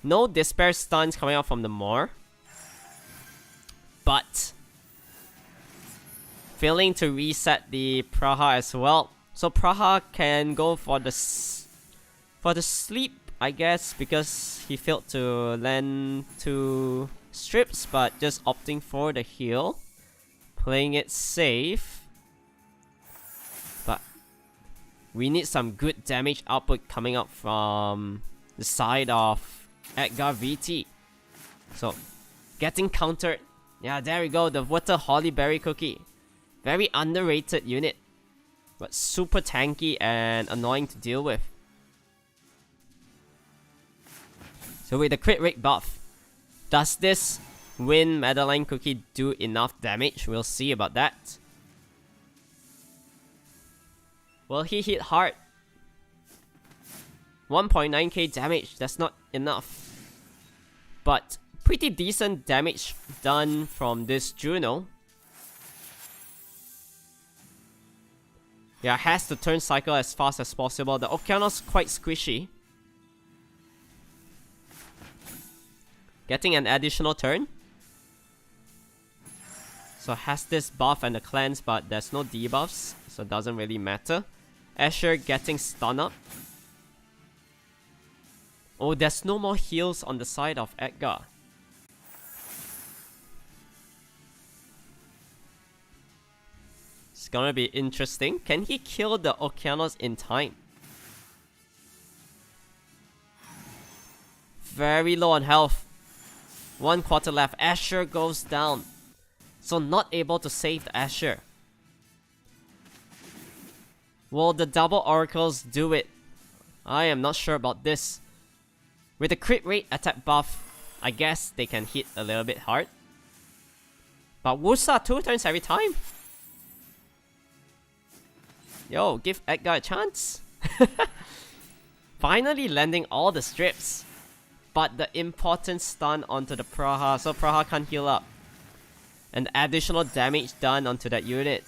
No Despair stuns coming out from the Moor. But failing to reset the Praha as well. So Praha can go for the sleep I guess, because he failed to land 2 strips, but just opting for the heal. Playing it safe. But we need some good damage output coming up from the side of Edgar VT. So, getting countered. Yeah, there we go, the Water Hollyberry Cookie. Very underrated unit, but super tanky and annoying to deal with. So with the crit rate buff, does this Wind Madeline Cookie do enough damage? We'll see about that. Will he hit hard? 1.9k damage, that's not enough. But pretty decent damage done from this Juno. Yeah, has to turn cycle as fast as possible. The Okeanos quite squishy. Getting an additional turn. So has this buff and the cleanse, but there's no debuffs, so it doesn't really matter. Asher getting stun up. Oh, there's no more heals on the side of Edgar. It's gonna be interesting. Can he kill the Okeanos in time? Very low on health. 1/4 left. Asher goes down. So not able to save the Asher. Will the double oracles do it? I am not sure about this. With the crit rate attack buff, I guess they can hit a little bit hard. But Wusa 2 turns every time. Yo, give Edgar a chance. Finally landing all the strips. But the important stun onto the Praha, so Praha can't heal up. And additional damage done onto that unit.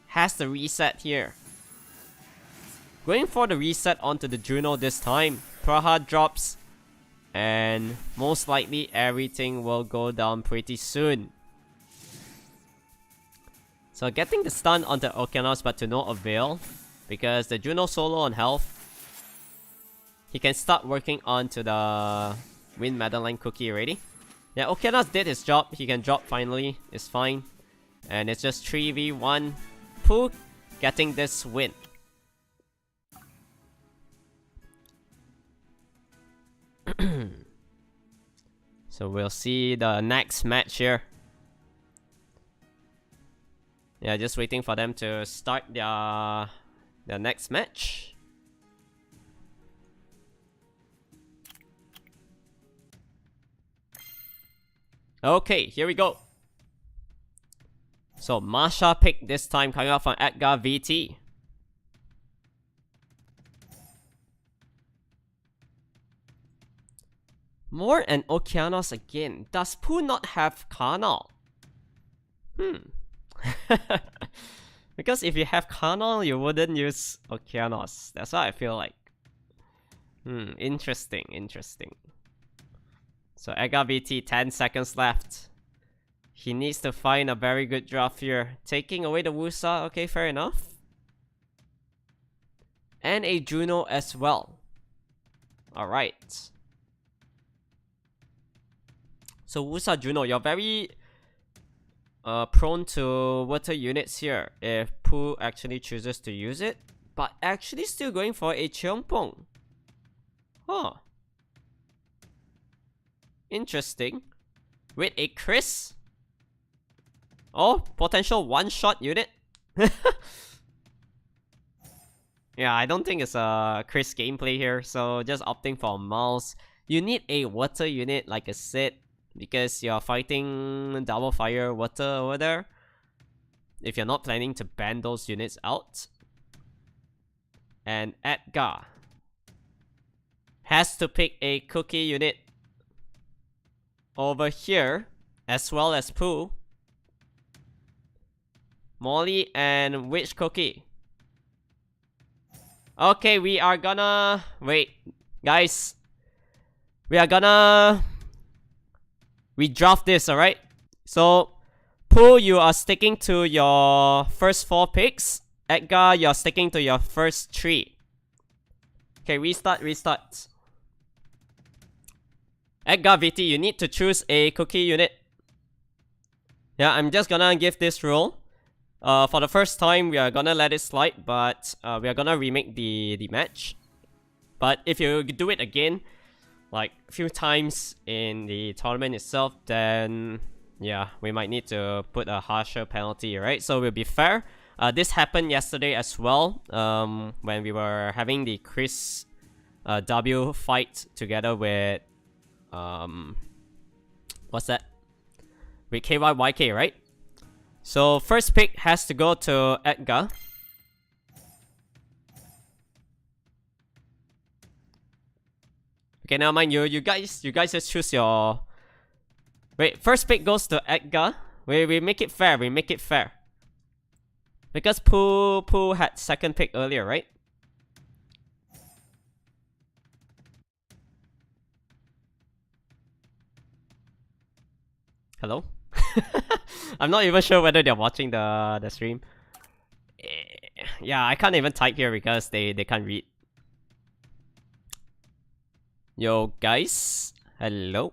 Has the reset here. Going for the reset onto the Juno this time. Praha drops. And most likely everything will go down pretty soon. So getting the stun onto Okeanos, but to no avail. Because the Juno solo on health. He can start working onto the Wind Madeline Cookie already. Yeah, Okeanos did his job. He can drop finally. It's fine. And it's just 3v1. Pooh getting this win. So we'll see the next match here. Yeah, just waiting for them to start their next match. Okay, here we go. So Masha pick this time coming up from Edgar VT. More and Okeanos again. Does Pooh not have Carnal? Because if you have Carnal, you wouldn't use Okeanos. That's what I feel like. Interesting, interesting. So Edgar VT, 10 seconds left. He needs to find a very good draft here. Taking away the Wusa, okay, fair enough. And a Juno as well. Alright. So Wusa Juno, you're very prone to water units here if Pooh actually chooses to use it. But actually still going for a Cheongpong. Huh. Interesting. With a Chris. Oh, potential one-shot unit. Yeah, I don't think it's a Chris gameplay here, so just opting for a mouse. You need a water unit like a Sid, because you're fighting double fire water over there. If you're not planning to ban those units out. And Edgar has to pick a cookie unit over here, as well as Pooh. Molly and which cookie? Okay, we are gonna... Wait, guys. We are gonna... redraft this, alright? So, Pooh, you are sticking to your first 4 picks. Edgar, you're sticking to your first 3. Okay, restart. Edgar VT, you need to choose a cookie unit. Yeah, I'm just gonna give this rule. For the first time, we are gonna let it slide, but we are gonna remake the match. But if you do it again, like a few times in the tournament itself, then yeah, we might need to put a harsher penalty, right? So we'll be fair. This happened yesterday as well, when we were having the Chris W fight together with what's that? With KYYK, right? So first pick has to go to Edgar. Okay, never mind. You guys just choose your. Wait, first pick goes to Edgar. We make it fair. We make it fair. Because Pooh had second pick earlier, right? Hello? I'm not even sure whether they're watching the stream. Yeah, I can't even type here because they can't read. Yo guys, hello.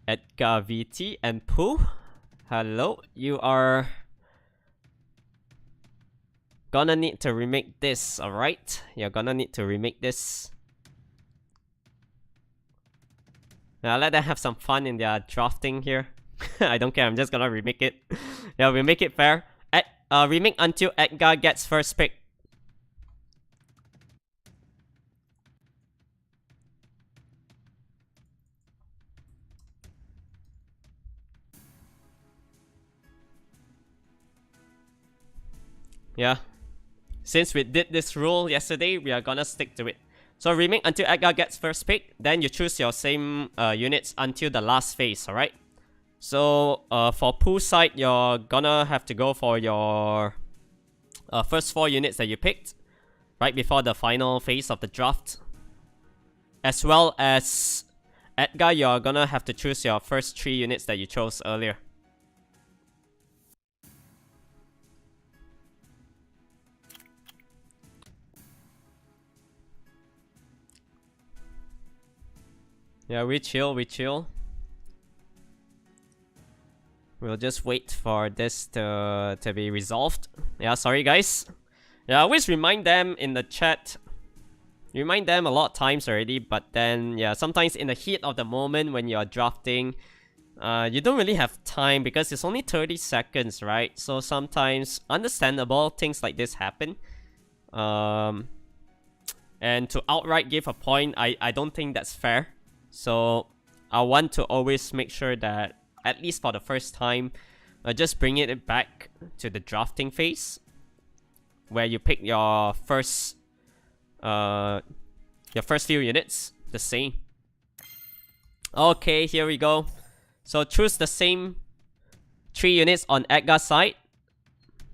Edgar VT and Pooh, hello. You are gonna need to remake this, alright? You're gonna need to remake this. Now let them have some fun in their drafting here. I don't care, I'm just gonna remake it. Yeah, we make it fair. Remake until Edgar gets first pick. Yeah. Since we did this rule yesterday, we are gonna stick to it. So remake until Edgar gets first pick, then you choose your same units until the last phase, alright? So for Pooh's side, you're gonna have to go for your first 4 units that you picked right before the final phase of the draft. As well as Edgar, you're gonna have to choose your first 3 units that you chose earlier. Yeah, we chill. We'll just wait for this to be resolved. Yeah, sorry guys. Yeah, I always remind them in the chat. Remind them a lot of times already, but then yeah, sometimes in the heat of the moment when you're drafting, you don't really have time because it's only 30 seconds, right? So sometimes, understandable, things like this happen. And to outright give a point, I don't think that's fair. So I want to always make sure that, at least for the first time, just bring it back to the drafting phase, where you pick your first few units, the same. Okay, here we go. So choose the same 3 units on Edgar's side.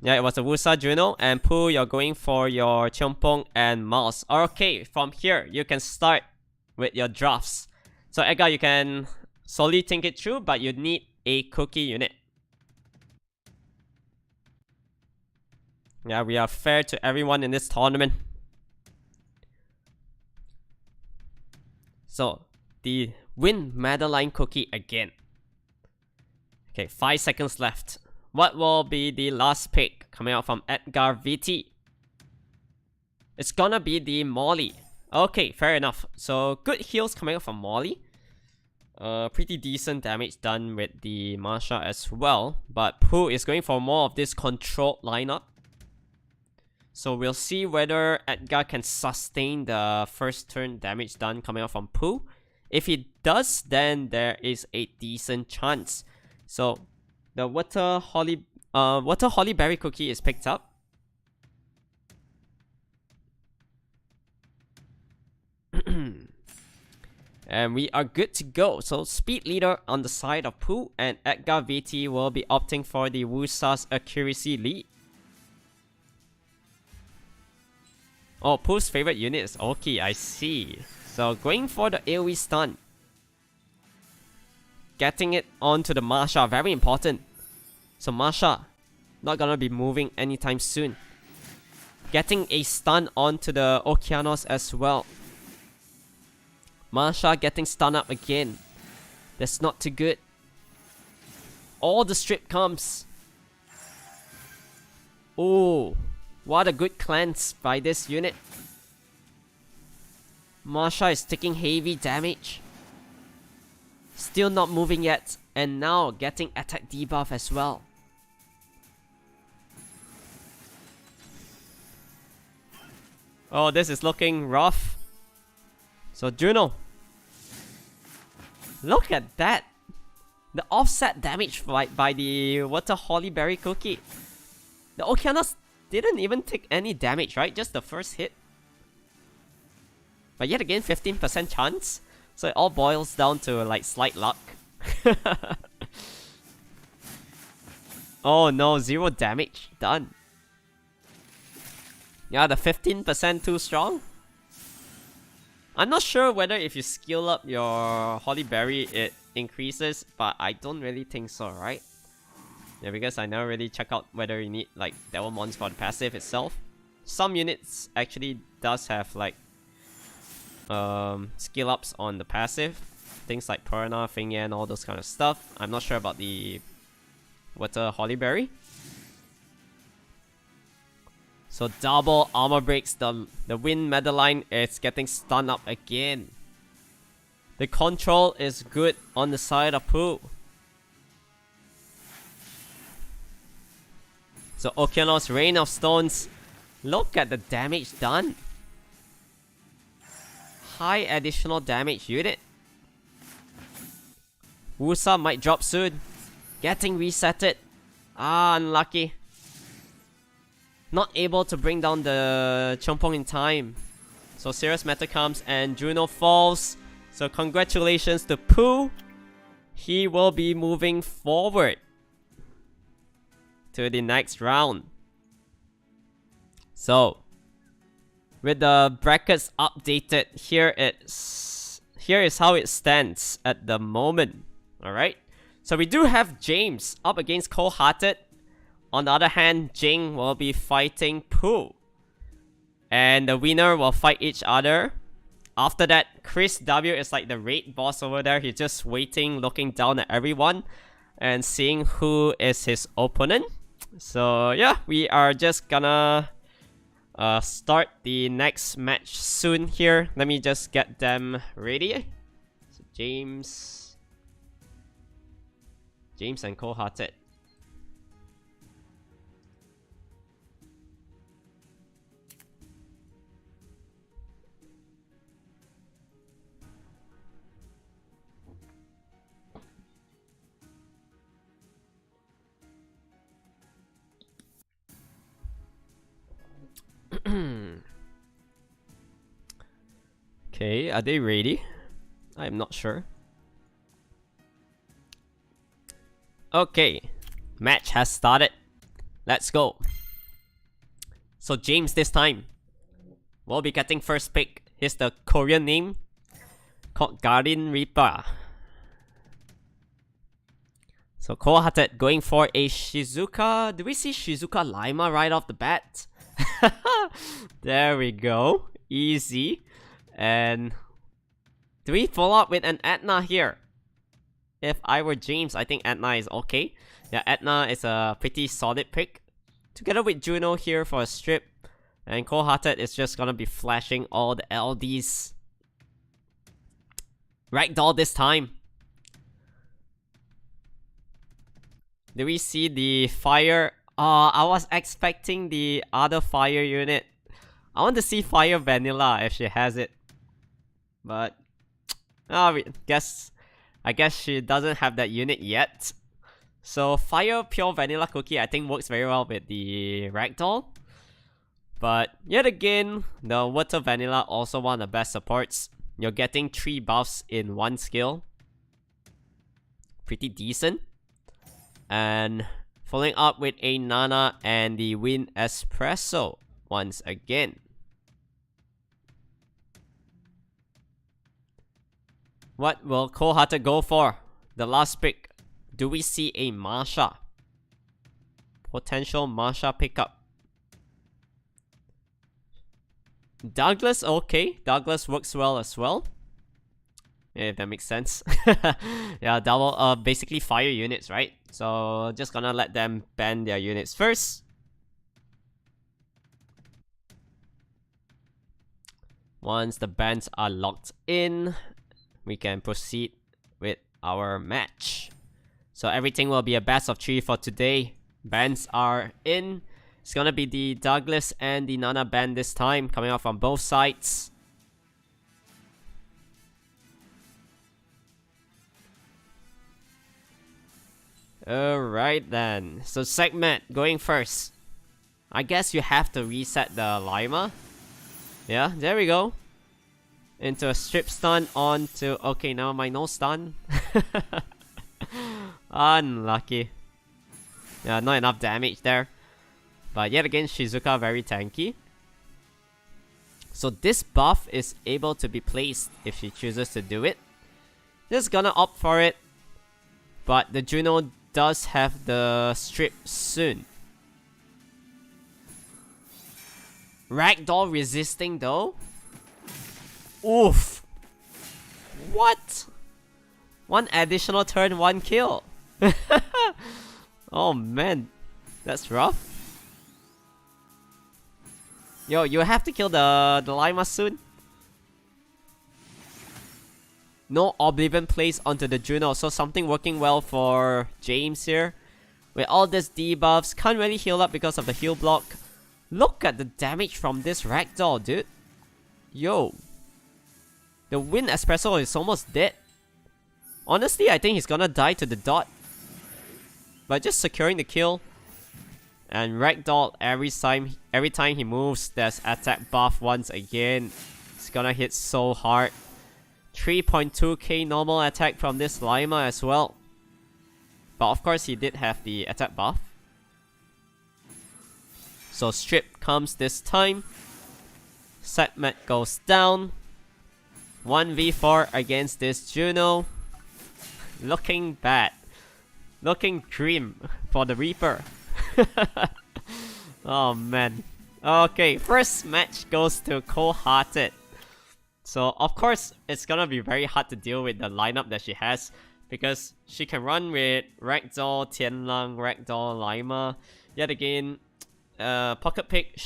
Yeah, it was a Wusa Juno, and Pooh, you're going for your Chompong and Mouse. Okay, from here, you can start with your drafts. So Edgar, you can slowly think it through, but you need a cookie unit. Yeah, we are fair to everyone in this tournament. So, the win Madeline cookie again. Okay, 5 seconds left. What will be the last pick coming out from Edgar VT? It's gonna be the Molly. Okay, fair enough. So, good heals coming out from Molly. Pretty decent damage done with the Marsha as well. But Pooh is going for more of this controlled lineup. So we'll see whether Edgar can sustain the first turn damage done coming out from Pooh. If he does, then there is a decent chance. So the Water Holly Berry cookie is picked up. And we are good to go. So speed leader on the side of Pooh, and Edgar VT will be opting for the Wusa's accuracy lead. Oh, Pooh's favorite unit is Forkey, I see. So going for the AoE stun. Getting it onto the Marsha, very important. So Marsha, not gonna be moving anytime soon. getting a stun onto the Okeanos as well. Masha getting stunned up again. That's not too good. All the strip comes. Oh, what a good cleanse by this unit. Masha is taking heavy damage. Still not moving yet. And now getting attack debuff as well. Oh, this is looking rough. So Juno. Look at that. The offset damage by the Water Holly Berry Cookie. The Okeanos didn't even take any damage, right? Just the first hit. But yet again, 15% chance. So it all boils down to like slight luck. Oh no, 0 damage. Done. Yeah, the 15% too strong. I'm not sure whether if you skill up your Holly Berry it increases, but I don't really think so, right? Yeah, because I never really check out whether you need like Devil Mons for the passive itself. Some units actually does have like skill ups on the passive. Things like Perna, Fingyan, all those kind of stuff. I'm not sure about the Water Holly Berry. So double armor breaks. The Wind Madeline is getting stunned up again. The control is good on the side of Pooh. So Okeanos Rain of Stones. Look at the damage done. High additional damage unit. Wusa might drop soon. Getting resetted. Ah, unlucky. Not able to bring down the Chompong in time. So serious matter comes and Juno falls. So congratulations to Pooh. He will be moving forward to the next round. So with the brackets updated, here is how it stands at the moment. Alright. So we do have James up against Cold-Hearted. On the other hand, Jing will be fighting Pooh. And the winner will fight each other. After that, Chris W is like the raid boss over there. He's just waiting, looking down at everyone and seeing who is his opponent. So yeah, we are just gonna start the next match soon here. Let me just get them ready. So James and Cold-Hearted. Okay, are they ready? I'm not sure. Okay, match has started. Let's go. So James this time will be getting first pick. Here's the Korean name called Guardian Reaper. So Cold-Hearted going for a Shizuka. Do we see Shizuka Lima right off the bat? There we go. Easy. And do we follow up with an Etna here? If I were James, I think Etna is okay. Yeah, Etna is a pretty solid pick. Together with Juno here for a strip. And Cold-Hearted is just gonna be flashing all the LDs. Ragdoll this time. Do we see the fire? I was expecting the other fire unit. I want to see Fire Vanilla if she has it. But I guess she doesn't have that unit yet. So Fire Pure Vanilla Cookie I think works very well with the Ragdoll. But yet again, the Water Vanilla also one of the best supports. You're getting 3 buffs in 1 skill. Pretty decent. And following up with a Nana and the Wind Espresso once again. What will Cold-Hearted go for? The last pick. Do we see a Masha? Potential Masha pickup. Douglas, okay. Douglas works well as well. If that makes sense. Yeah, double, basically fire units, right? So just gonna let them ban their units first. Once the bans are locked in, we can proceed with our match. So everything will be a best of 3 for today. Bans are in. It's gonna be the Douglas and the Nana band this time, coming out from both sides. Alright then. So Segment going first. I guess you have to reset the Lima. Yeah, there we go. Into a strip stun onto... Okay, now my no stun. Unlucky. Yeah, not enough damage there. But yet again, Shizuka very tanky. So this buff is able to be placed if she chooses to do it. Just gonna opt for it. But the Juno does have the strip soon. Ragdoll resisting though? Oof! What? One additional turn, 1 kill. Oh man, that's rough. Yo, you have to kill the Lima soon. No Oblivion placed onto the Juno, so something working well for James here. With all these debuffs, can't really heal up because of the heal block. Look at the damage from this Ragdoll, dude. Yo. The Wind Espresso is almost dead. Honestly, I think he's gonna die to the dot. But just securing the kill. And Ragdoll, every time he moves, there's attack buff once again. It's gonna hit so hard. 3.2k normal attack from this Lima as well. But of course, he did have the attack buff. So strip comes this time. Segment goes down. 1v4 against this Juno. Looking bad. Looking grim for the Reaper. Oh man. Okay, first match goes to Cold-Hearted. So of course, it's gonna be very hard to deal with the lineup that she has. Because she can run with Ragdoll, Tianlang, Ragdoll, Lima. Yet again, pocket pick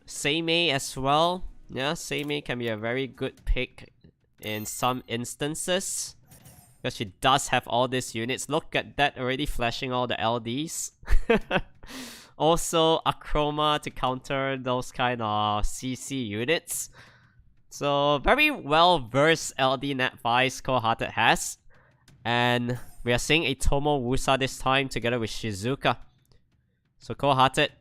Seimei as well. Yeah, Seimei can be a very good pick in some instances. Because she does have all these units. Look at that, already flashing all the LDs. Also, Acroma to counter those kind of CC units. So, very well versed LD Net5 Cold-Hearted has. And we are seeing a Tomo Wusa this time together with Shizuka. So Cold-Hearted,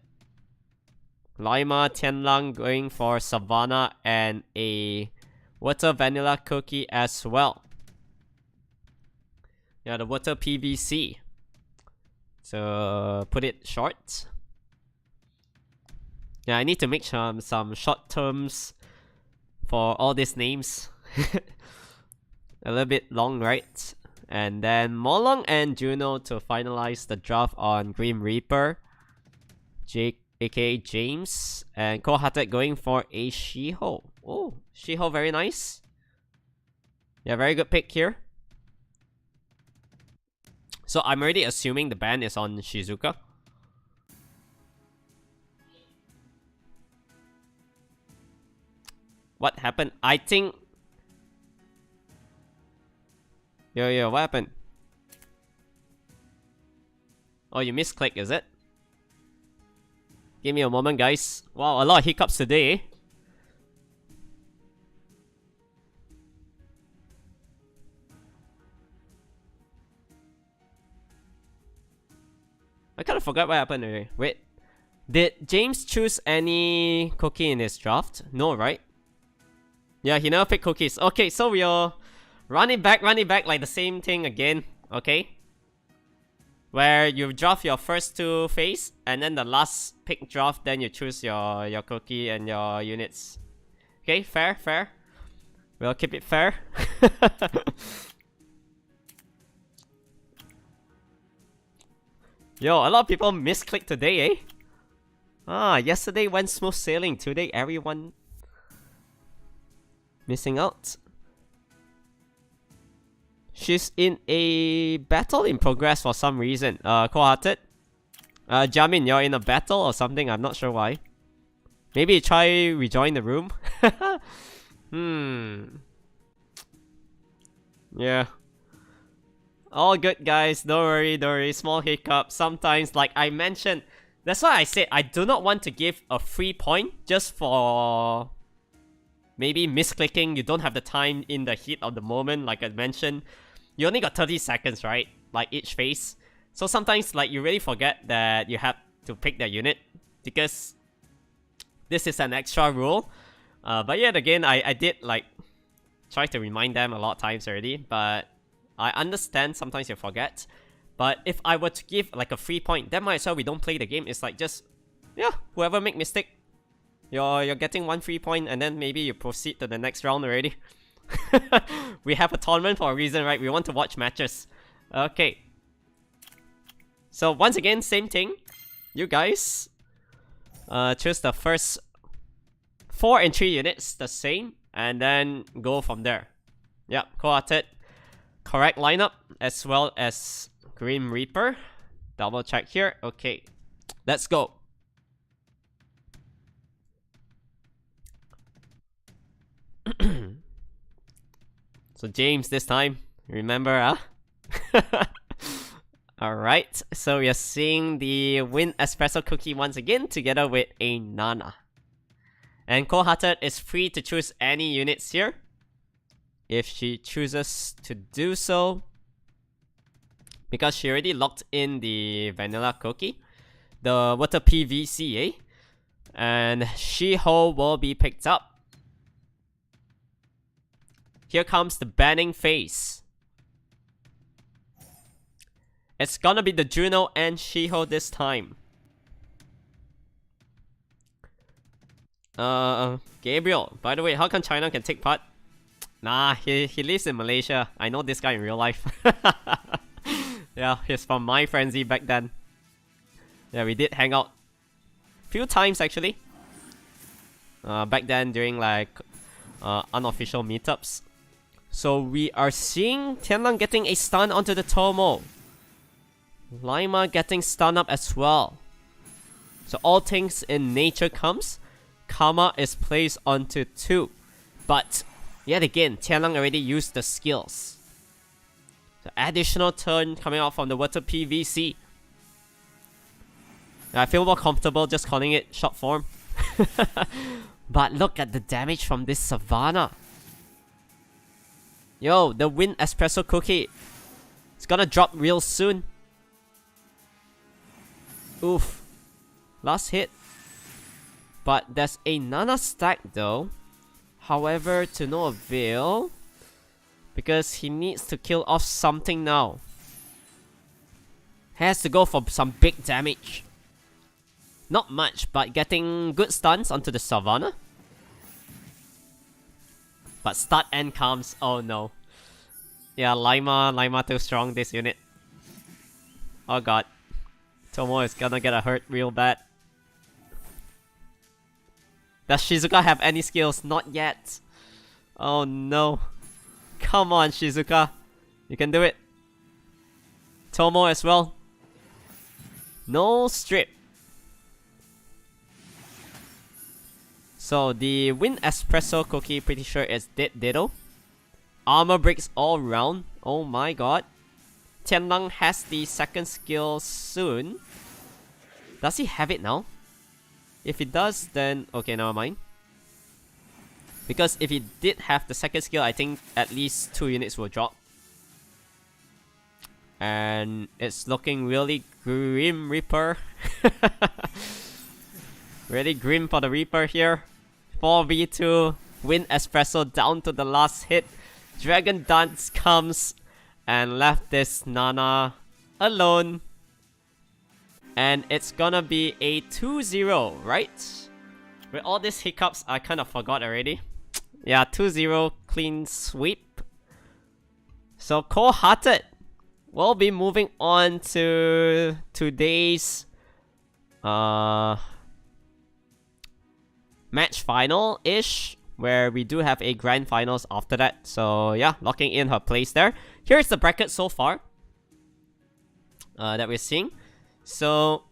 Lima, Tianlang going for Savannah and a Water Vanilla Cookie as well. Yeah, the Water PVC. So put it short. Yeah, I need to make some short terms for all these names. A little bit long, right? And then Molong and Juno to finalize the draft on Grim Reaper. Jake, aka James. And Cold-Hearted going for a Shiho. Oh, Shiho, very nice. Yeah, very good pick here. So I'm already assuming the ban is on Shizuka. What happened? I think... Yo, what happened? Oh, you misclick, is it? Give me a moment, guys. Wow, a lot of hiccups today, eh? I kind of forgot what happened already. Wait. Did James choose any cookie in his draft? No, right? Yeah, he never picked cookies. Okay, so we'll run it back like the same thing again. Okay? Where you draft your first 2 phase, and then the last pick draft, then you choose your cookie and your units. Okay, fair. We'll keep it fair. Yo, a lot of people misclicked today, eh? Ah, yesterday went smooth sailing. Today, everyone missing out. She's in a battle in progress for some reason. Cold-hearted. Jamin, you're in a battle or something. I'm not sure why. Maybe try rejoin the room. Yeah. All good, guys. Don't worry, don't worry. Small hiccup. Sometimes, like I mentioned, that's why I said I do not want to give a free point just for maybe misclicking. You don't have the time in the heat of the moment, like I mentioned. You only got 30 seconds, right? Like each phase. So sometimes, like, you really forget that you have to pick the unit because this is an extra rule. But yet again, I did, like, try to remind them a lot of times already. But I understand sometimes you forget. But if I were to give, like, a free point, then might as well we don't play the game. It's like just, yeah, whoever make mistake, you're getting 1 free point, and then maybe you proceed to the next round already. We have a tournament for a reason, right? We want to watch matches. Okay. So once again, same thing. You guys choose the first 4 and 3 units, the same, and then go from there. Yep, cohorted. Correct lineup as well as Grim Reaper. Double check here. Okay, let's go. So James this time, remember, huh? Alright, so we are seeing the Wind Espresso Cookie once again together with a Nana. And Cold-hearted is free to choose any units here, if she chooses to do so. Because she already locked in the Vanilla Cookie, the Water PVC, and She-Ho will be picked up. Here comes the banning phase. It's gonna be the Juno and She-Ho this time. Gabriel, by the way, how come China can take part? Nah, he lives in Malaysia. I know this guy in real life. Yeah, he's from My Frenzy back then. Yeah, we did hang out few times actually. Back then during like unofficial meetups. So we are seeing Tianlang getting a stun onto the Tomo. Lima getting stun up as well. So all things in nature comes. Karma is placed onto 2. But yet again, Tianlang already used the skills. So additional turn coming out from the Water PVC. I feel more comfortable just calling it short form. But look at the damage from this Savannah. Yo, the Wind Espresso Cookie. It's gonna drop real soon. Oof. Last hit. But there's a Nana stack though. However, to no avail. Because he needs to kill off something now. Has to go for some big damage. Not much, but getting good stuns onto the Savannah. But start end comes. Oh no. Yeah, Lima too strong this unit. Oh god. Tomo is gonna get hurt real bad. Does Shizuka have any skills? Not yet. Oh no. Come on, Shizuka. You can do it. Tomo as well. No strip. So the Wind Espresso Cookie, pretty sure is dead ditto. Armor breaks all round. Oh my god. Tianlang has the second skill soon. Does he have it now? If he does, then okay, never mind. Because if he did have the second skill, I think at least 2 units will drop. And it's looking really grim, Reaper. Really grim for the Reaper here. 4v2, Wind Espresso down to the last hit. Dragon Dance comes and left this Nana alone. And it's gonna be a 2-0, right? With all these hiccups, I kind of forgot already. Yeah, 2-0 clean sweep. So Cold-hearted will be moving on to today's match final-ish, where we do have a grand finals after that. So yeah, locking in her place there. Here's the bracket so far that we're seeing. So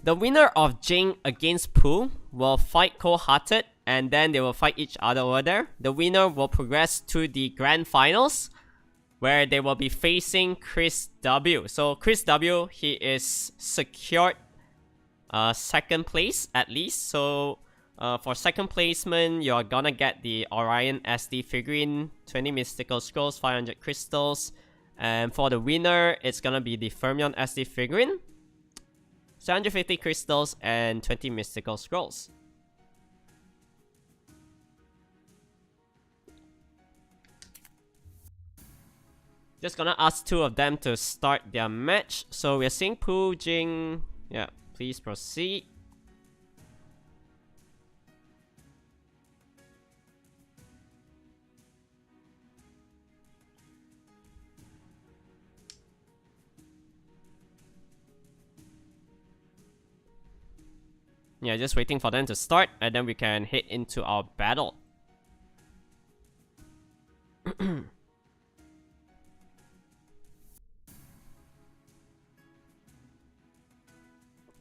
the winner of Jing against Pooh will fight Cold-Hearted, and then they will fight each other over there. The winner will progress to the grand finals, where they will be facing Chris W. So Chris W, he is secured second place at least. So for second placement, you're gonna get the Orion SD figurine, 20 mystical scrolls, 500 crystals. And for the winner, it's gonna be the Fermion SD figurine, 750 crystals, and 20 mystical scrolls. Just gonna ask two of them to start their match. So we're seeing Pooh, Jing. Yeah, please proceed. Yeah, just waiting for them to start, and then we can head into our battle.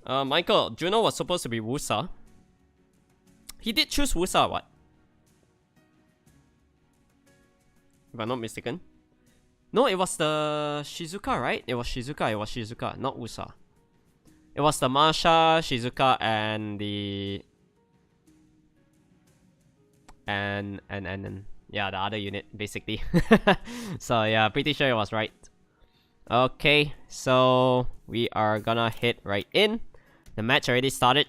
Michael, Juno was supposed to be Wusa. He did choose Wusa, what? If I'm not mistaken. No, it was the Shizuka, right? It was Shizuka, not Wusa. It was the Masha, Shizuka, and the... And yeah, the other unit, basically. So yeah, pretty sure it was right. Okay, so we are gonna hit right in. The match already started.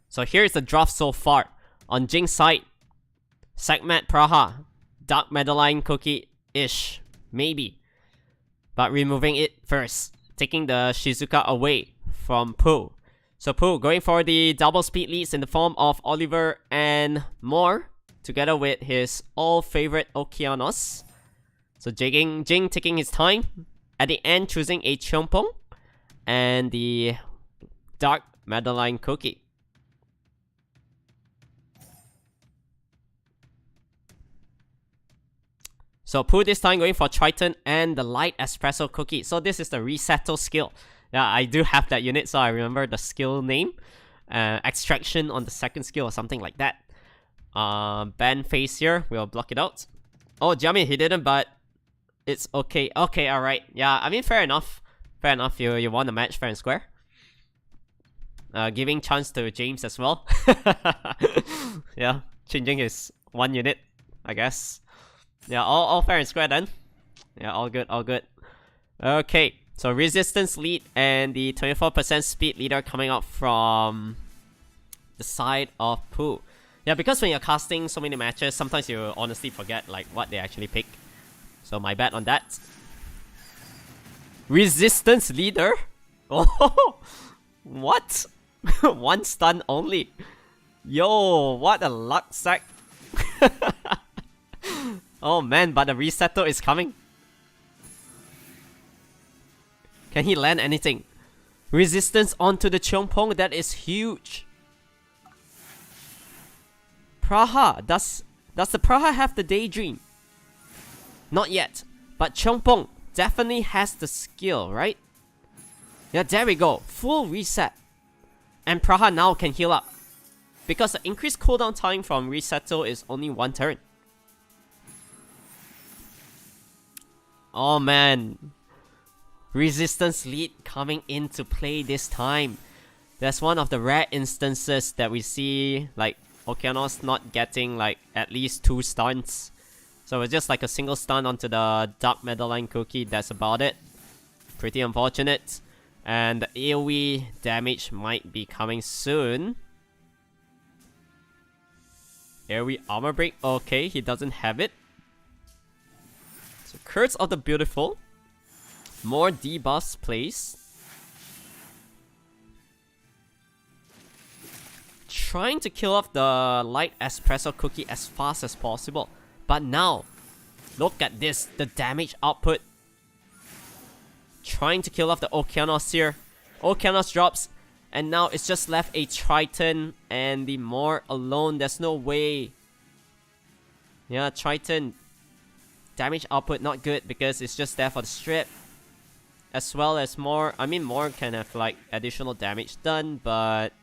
So here's the draft so far. On Jing's side, Segmat Praha, Dark Madeline Cookie-ish, maybe. But removing it first, taking the Shizuka away from Pooh. So Pooh going for the double speed leads in the form of Oliver and Moore, together with his all-favorite Okeanos. So Jing taking his time, at the end choosing a Chompong and the Dark Madeline Cookie. So Pooh this time going for Triton and the Light Espresso Cookie. So this is the Resettle skill. Yeah, I do have that unit, so I remember the skill name. Extraction on the second skill or something like that. Ban face here, we'll block it out. Oh, Jamie, he didn't, but it's okay. Okay, alright. Yeah, I mean, fair enough. Fair enough, you won the match fair and square. Giving chance to James as well. Yeah, changing his one unit, I guess. Yeah, all fair and square then. Yeah, all good, all good. Okay, so resistance lead and the 24% speed leader coming out from the side of Pooh. Yeah, because when you're casting so many matches, sometimes you honestly forget like what they actually pick. So my bad on that. Resistance leader? Oh, what? One stun only. Yo, what a luck sack. Oh man, but the Resettle is coming. Can he land anything? Resistance onto the Chompong, that is huge. Praha, does the Praha have the Daydream? Not yet, but Chompong definitely has the skill, right? Yeah, there we go, full reset. And Praha now can heal up, because the increased cooldown time from Resettle is only 1 turn. Oh man, resistance lead coming into play this time. That's one of the rare instances that we see like Okeanos not getting like at least 2 stuns. So it's just like a single stun onto the Dark Madeline Cookie, that's about it. Pretty unfortunate. And the AoE damage might be coming soon. AoE armor break, okay, he doesn't have it. So Curse of the Beautiful. More debuffs placed. Trying to kill off the Light Espresso Cookie as fast as possible. But now, look at this, the damage output. Trying to kill off the Okeanos here. Okeanos drops And now it's just left a Triton and the Moor alone. There's no way. Yeah, Triton. Damage output not good because it's just there for the strip. As well as Moor. I mean, Moor can have like additional damage done, but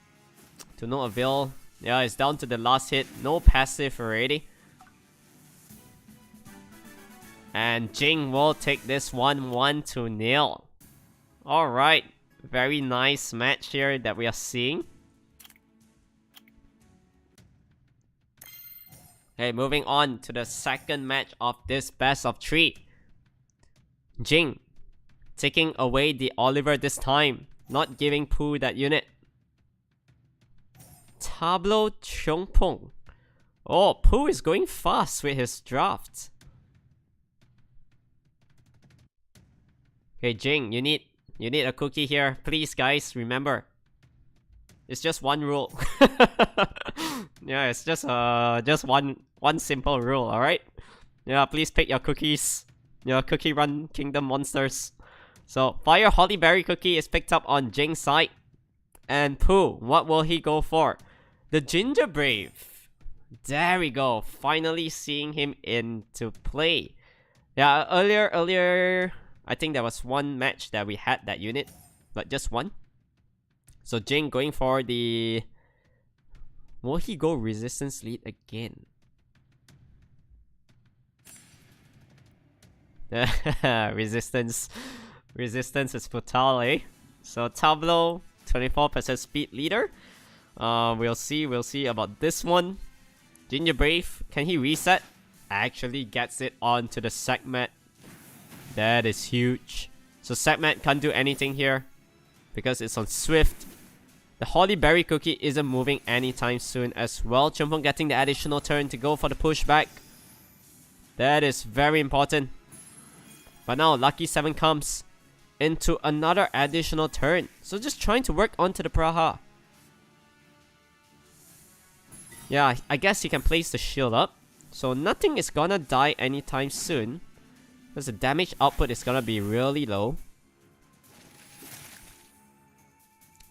to no avail. Yeah, it's down to the last hit. No passive already. And Jing will take this 1-1-0. Alright. Very nice match here that we are seeing. Okay, moving on to the second match of this best of 3. Jing taking away the Oliver this time, not giving Pooh that unit. Tableau Chongpong. Oh, Pooh is going fast with his draft. Okay, Jing, you need a cookie here. Please, guys, remember. It's just one rule. Yeah, it's just one simple rule, alright? Yeah, please pick your cookies. Your cookie run kingdom monsters. So, Fire Holly Berry Cookie is picked up on Jing's side. And Pooh, what will he go for? The Ginger Brave. There we go. Finally seeing him into play. Yeah, earlier, I think there was one match that we had that unit, but just one. So Jing going for the... Will he go Resistance Lead again? Resistance is brutal, eh? So Tableau, 24% speed leader. We'll see about this one. Ginger Brave, can he reset? Actually gets it onto the segment. That is huge. So segment can't do anything here because it's on Swift. The Holly Berry Cookie isn't moving anytime soon as well. Chumpong getting the additional turn to go for the pushback. That is very important. But now Lucky 7 comes into another additional turn. So just trying to work onto the Praha. Yeah, I guess he can place the shield up. So nothing is gonna die anytime soon. Because the damage output is gonna be really low.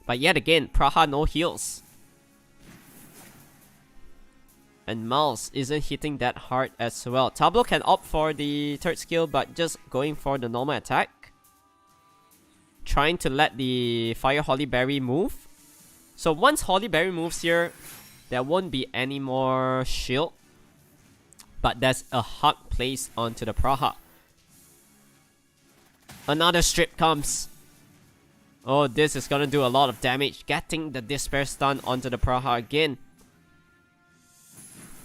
But yet again, Praha no heals. And Mouse isn't hitting that hard as well. Tableau can opt for the third skill, but just going for the normal attack. Trying to let the Fire Holly Berry move. So once Holly Berry moves here, there won't be any more shield. But there's a hug placed onto the Praha. Another strip comes. Oh, this is gonna do a lot of damage. Getting the Despair stun onto the Praha again.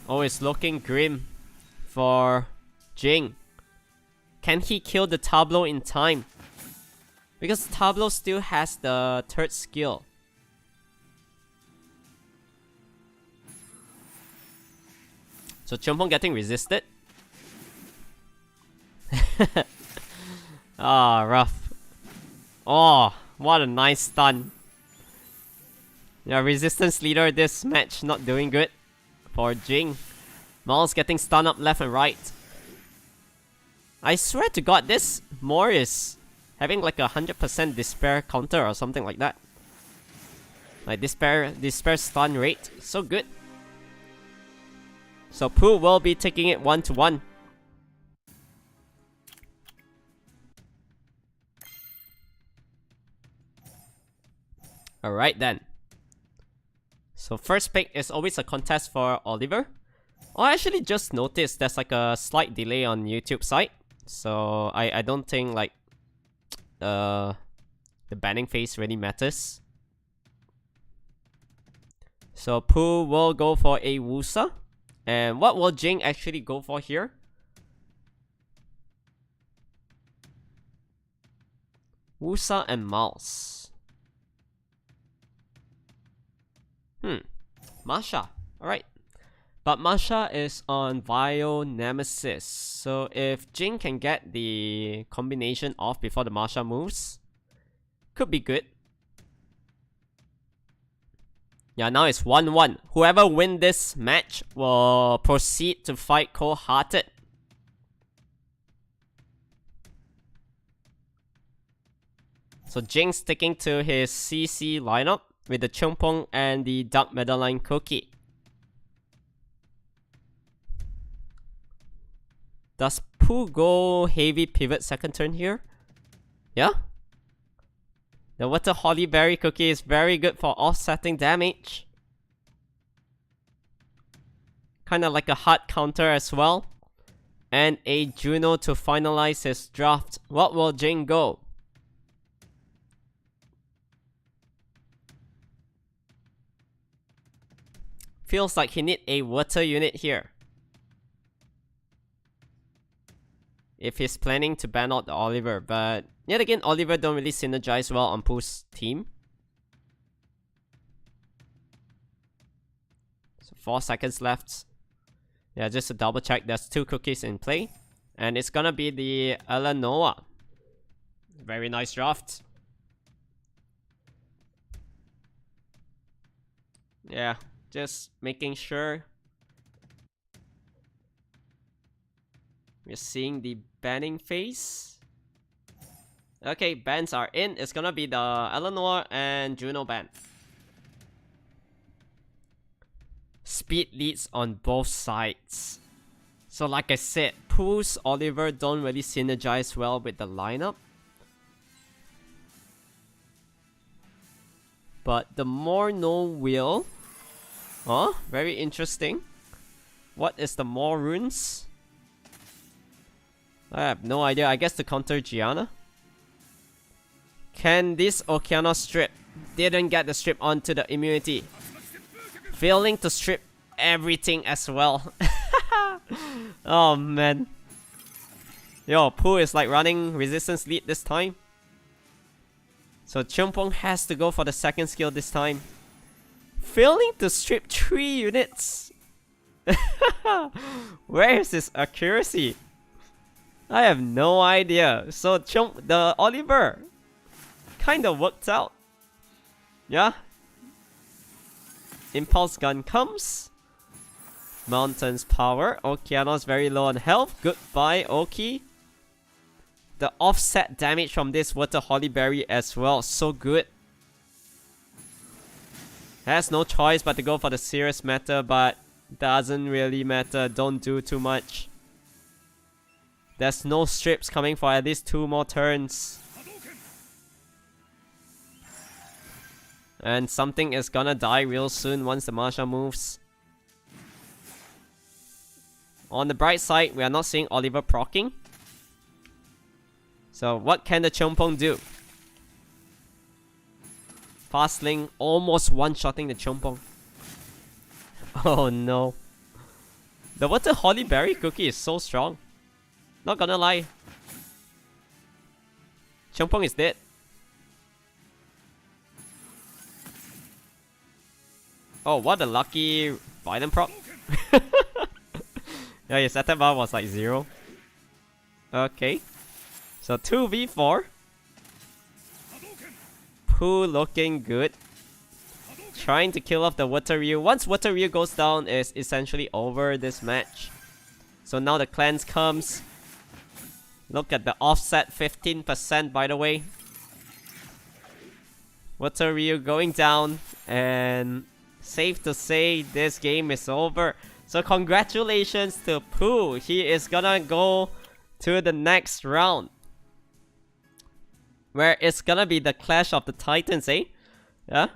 Oh, it's looking grim for Jing. Can he kill the Tableau in time? Because Tableau still has the third skill. So Chumpong getting resisted. Ah, rough. Oh, what a nice stun. Yeah, resistance leader this match not doing good for Jing. Miles getting stunned up left and right. I swear to god, this Moor is having like 100% despair counter or something like that. Like despair stun rate. So good. So Pooh will be taking it 1-1. Alright then. So first pick is always a contest for Oliver. Oh, I actually just noticed there's like a slight delay on YouTube side. So I don't think like the banning phase really matters. So Pooh will go for a Wusa. And what will Jing actually go for here? Wusa and Mouse. Masha. Alright. But Masha is on Bio Nemesis. So if Jing can get the combination off before the Masha moves, could be good. Yeah, now it's 1-1. Whoever wins this match will proceed to fight Cold-Hearted. So Jing sticking to his CC lineup. with the Chumpong and the Dark Meadowline Cookie. Does Pooh go heavy pivot second turn here? Yeah? The Water Holly Berry Cookie is very good for offsetting damage. Kinda like a hard counter as well. And a Juno to finalize his draft. What will Jing go? Feels like he need a water unit here. If he's planning to ban out the Oliver, but yet again, Oliver don't really synergize well on Pooh's team. So 4 seconds left. Yeah, just to double check, there's 2 cookies in play. And it's gonna be the Eleanor. Very nice draft. Yeah, just making sure we're seeing the banning phase. Okay, bans are in. It's gonna be the Eleanor and Juno ban. Speed leads on both sides. So like I said, Pooh's Oliver don't really synergize well with the lineup. But the more no will. Oh, very interesting. What is the more runes? I have no idea. I guess to counter Gianna. Can this Okeana strip? Didn't get the strip onto the immunity. Failing to strip everything as well. Oh man. Yo, Pooh is like running resistance lead this time. So Chumpong has to go for the second skill this time. Failing to strip 3 units. Where is his accuracy? I have no idea. So the Oliver kinda worked out. Yeah. Impulse gun comes. Mountain's power. Okeana's very low on health. Goodbye, Oki. The offset damage from this Water Holly Berry as well. So good. Has no choice but to go for the serious matter, but doesn't really matter. Don't do too much. There's no strips coming for at least 2 more turns. And something is gonna die real soon once the Masha moves. On the bright side, we are not seeing Oliver proccing. So what can the Chumpong do? Fastling almost one-shotting the Chumpong. Oh no. The Water Holly Berry Cookie is so strong. Not gonna lie. Chumpong is dead. Oh, what a lucky Biden proc. Yeah, his attack bar was like 0. Okay. So 2v4. Pooh looking good. Trying to kill off the Water Ryu. Once Water Ryu goes down, it's essentially over this match. So now the cleanse comes. Look at the offset, 15% by the way. Water Ryu going down. And safe to say, this game is over. So congratulations to Pooh. He is gonna go to the next round, where it's gonna be the Clash of the Titans, eh? Yeah?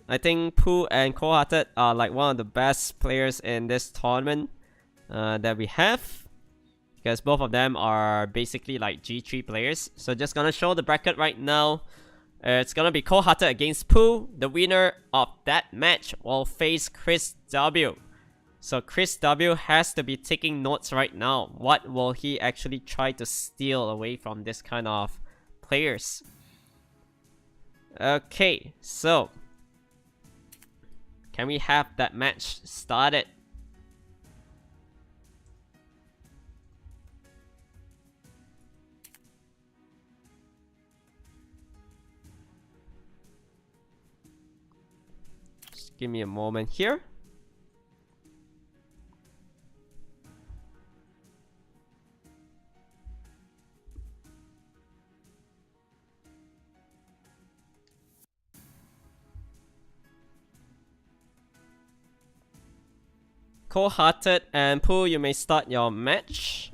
I think Pooh and Cold-Hearted are like one of the best players in this tournament that we have. Because both of them are basically like G3 players. So just gonna show the bracket right now. It's gonna be Cold-Hearted against Pooh. The winner of that match will face Chris W. So Chris W has to be taking notes right now. What will he actually try to steal away from this kind of players? Okay, so can we have that match started? Just give me a moment here. Cold-hearted and Pooh, you may start your match.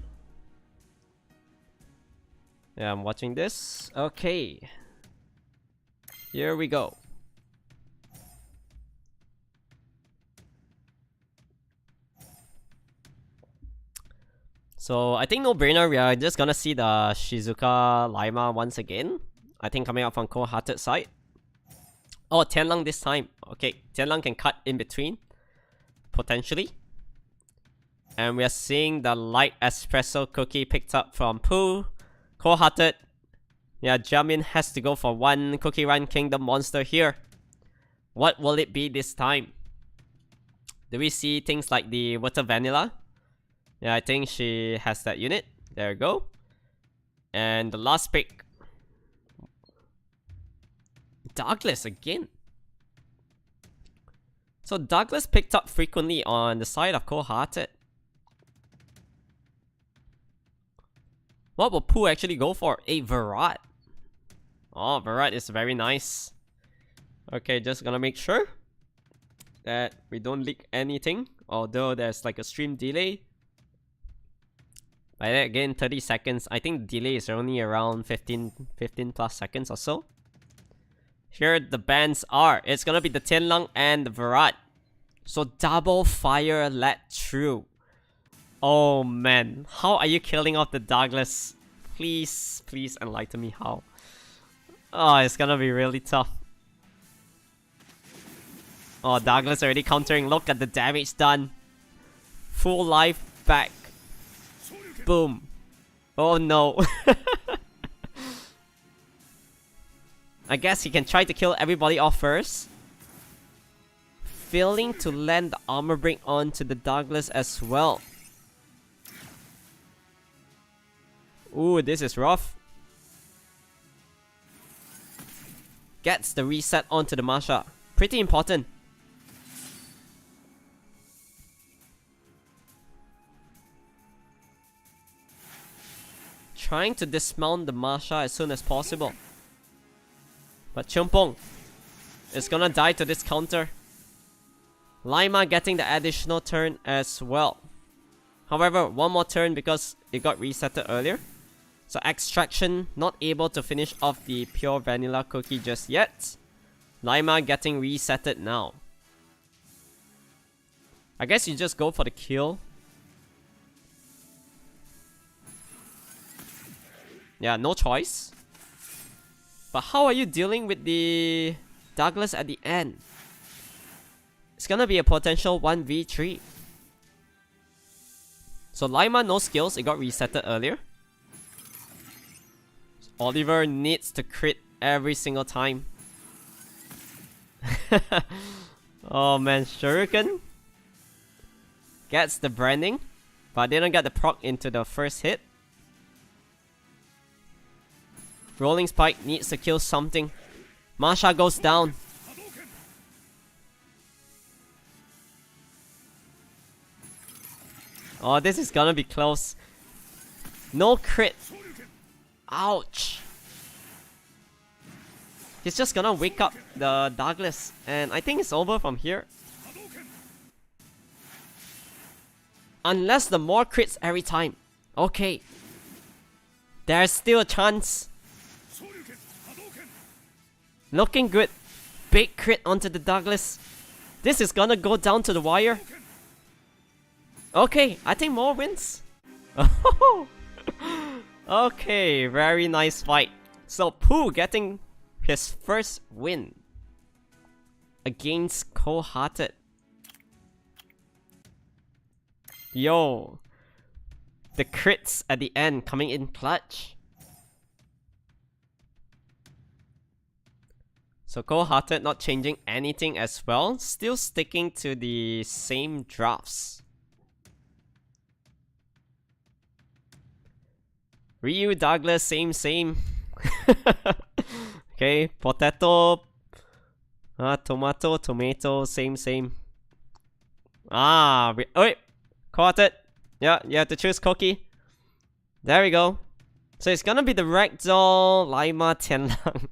Yeah, I'm watching this. Okay. Here we go. So I think no brainer, we are just gonna see the Shizuka Laima once again. I think coming up from Cold-hearted side. Oh, Tianlang this time. Okay, Tianlang can cut in between. Potentially. And we are seeing the light espresso cookie picked up from Pooh. Cold-hearted. Yeah, Jiamin has to go for one Cookie Run Kingdom monster here. What will it be this time? Do we see things like the Water Vanilla? Yeah, I think she has that unit. There we go. And the last pick. Douglas again. So Douglas picked up frequently on the side of Cold-hearted. What will Pooh actually go for? A Virat. Oh, Virat is very nice. Okay, just gonna make sure that we don't leak anything. Although there's like a stream delay. By that again, 30 seconds. I think the delay is only around 15 plus seconds or so. Here the bands are. It's gonna be the Tianlang and the Virat. So double fire let through. Oh man, how are you killing off the Douglas? Please, please enlighten me how. Oh, it's gonna be really tough. Oh, Douglas already countering. Look at the damage done. Full life back. Boom. Oh no. I guess he can try to kill everybody off first. Failing to land the armor break onto the Douglas as well. Ooh, this is rough. Gets the reset onto the Masha. Pretty important. Trying to dismount the Masha as soon as possible. But Chumpong is gonna die to this counter. Laima getting the additional turn as well. However, one more turn because it got resetted earlier. So Extraction not able to finish off the pure vanilla cookie just yet. Laima getting resetted now. I guess you just go for the kill. Yeah, no choice. But how are you dealing with the Douglas at the end? It's gonna be a potential 1v3. So Laima no skills, it got resetted earlier. Oliver needs to crit every single time. Oh man, Shuriken gets the branding, but didn't get the proc into the first hit. Rolling Spike needs to kill something. Masha goes down. Oh, this is gonna be close. No crit. Ouch. He's just gonna wake up the Douglas. And I think it's over from here. Unless the more crits every time. Okay. There's still a chance. Looking good. Big crit onto the Douglas. This is gonna go down to the wire. Okay, I think more wins. Okay, very nice fight. So Pooh getting his first win against Cold-hearted. Yo, the crits at the end coming in clutch. So Cold-hearted not changing anything as well, still sticking to the same drafts. Ryu, Douglas, same. Okay, potato, tomato, same. Wait, Cold-hearted. Yeah, you have to choose Cookie. There we go. So it's gonna be the Ragdoll, Laima, Tianlang.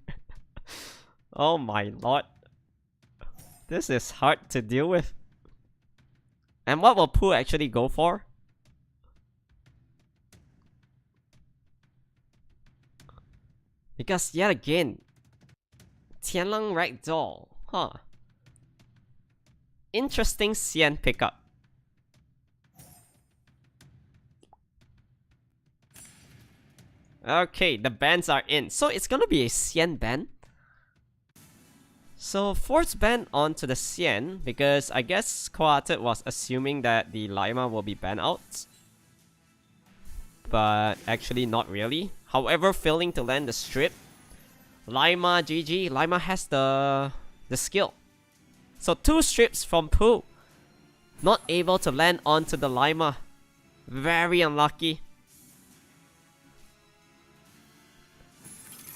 Oh my lord. This is hard to deal with. And what will Pooh actually go for? Because yet again, Tianlang Ragdoll. Huh. Interesting Xiang pickup. Okay, the bans are in. So it's gonna be a Xiang ban. So force ban onto the Xiang because I guess Coated was assuming that the Lima will be banned out. But actually not really. However, failing to land the strip. Lima GG. Lima has the skill. So 2 strips from Pooh. Not able to land onto the Lima. Very unlucky.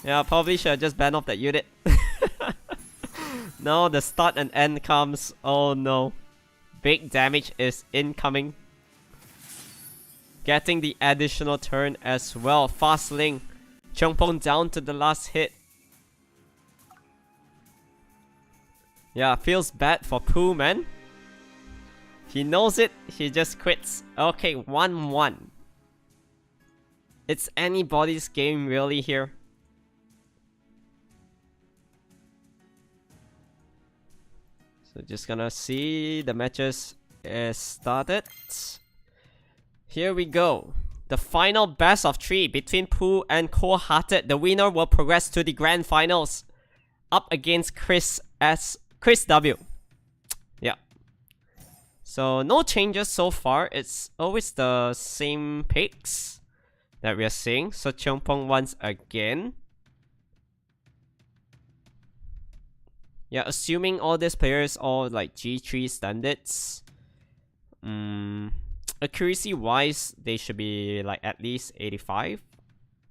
Yeah, probably should have just banned off that unit. No, the start and end comes. Oh no. Big damage is incoming. Getting the additional turn as well. Fast link. Chongpong down to the last hit. Yeah, feels bad for Pooh, man. He knows it, he just quits. Okay, 1-1. It's anybody's game really here. So just gonna see the matches is started. Here we go. The final best of 3 between Pooh and Cold-Hearted. The winner will progress to the grand finals. Up against Chris W. Yeah. So no changes so far. It's always the same picks that we are seeing. So Chongpong once again. Yeah, assuming all these players all like G3 standards. Accuracy wise, they should be like at least 85.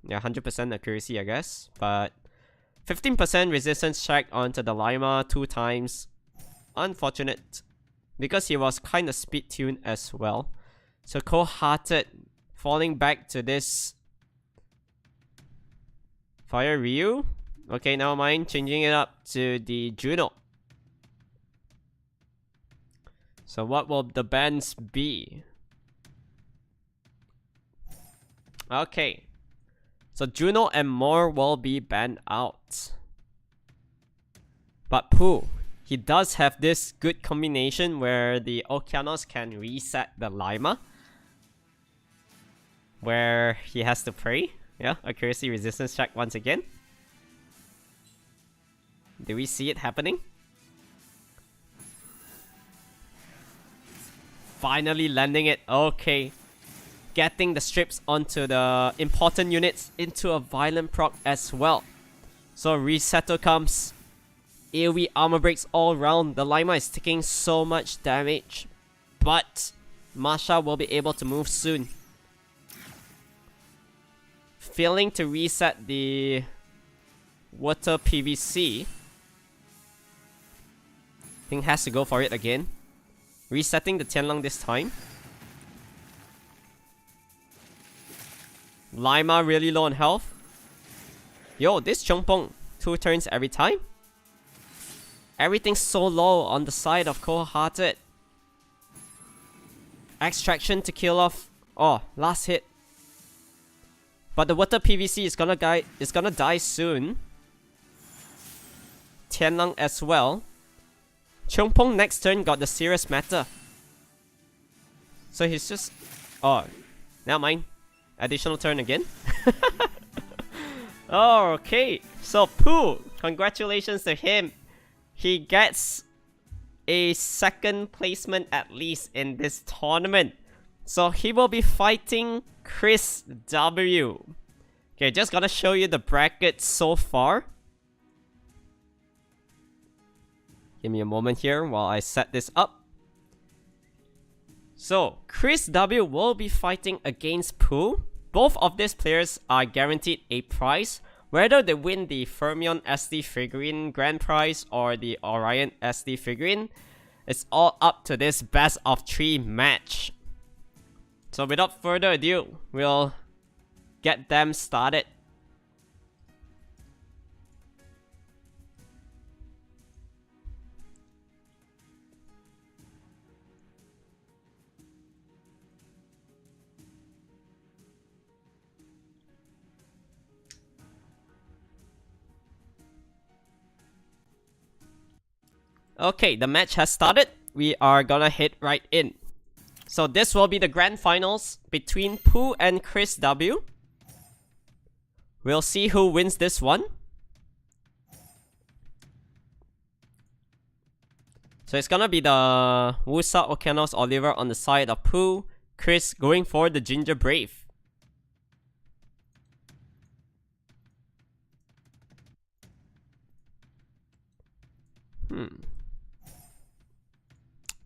Yeah, 100% accuracy, I guess. But 15% resistance check onto the Lima 2 times. Unfortunate. Because he was kind of speed tuned as well. So Cold-Hearted falling back to this Fire Ryu. Okay, never mind. Changing it up to the Juno. So what will the bans be? Okay. So Juno and more will be banned out. But Pooh, he does have this good combination where the Okeanos can reset the Lima. Where he has to pray. Yeah, accuracy resistance check once again. Do we see it happening? Finally landing it. Okay. Getting the strips onto the important units into a violent proc as well. So Resetto comes. AoE armor breaks all around. The Lima is taking so much damage. But Masha will be able to move soon. Failing to reset the water PVC. I think has to go for it again. Resetting the Tianlang this time. Lima really low on health. Yo, this Chongpong 2 turns every time. Everything's so low on the side of Cold-Hearted. Extraction to kill off. Oh, last hit. But the water PVC is gonna die soon. Tianlang as well. Chongpong next turn got the serious matter. So he's just... Oh, never mind. Additional turn again. Oh, okay. So Pooh, congratulations to him. He gets a 2nd placement at least in this tournament. So he will be fighting Chris W. Okay, just gonna show you the bracket so far. Give me a moment here while I set this up. So, Chris W will be fighting against Pooh. Both of these players are guaranteed a prize. Whether they win the Fermion SD figurine grand prize or the Orion SD figurine, it's all up to this best of 3 match. So without further ado, we'll get them started. Okay, the match has started. We are gonna hit right in. So this will be the grand finals between Pooh and Chris W. We'll see who wins this one. So it's gonna be the Wusa Okeanos Oliver on the side of Pooh. Chris going for the Ginger Brave.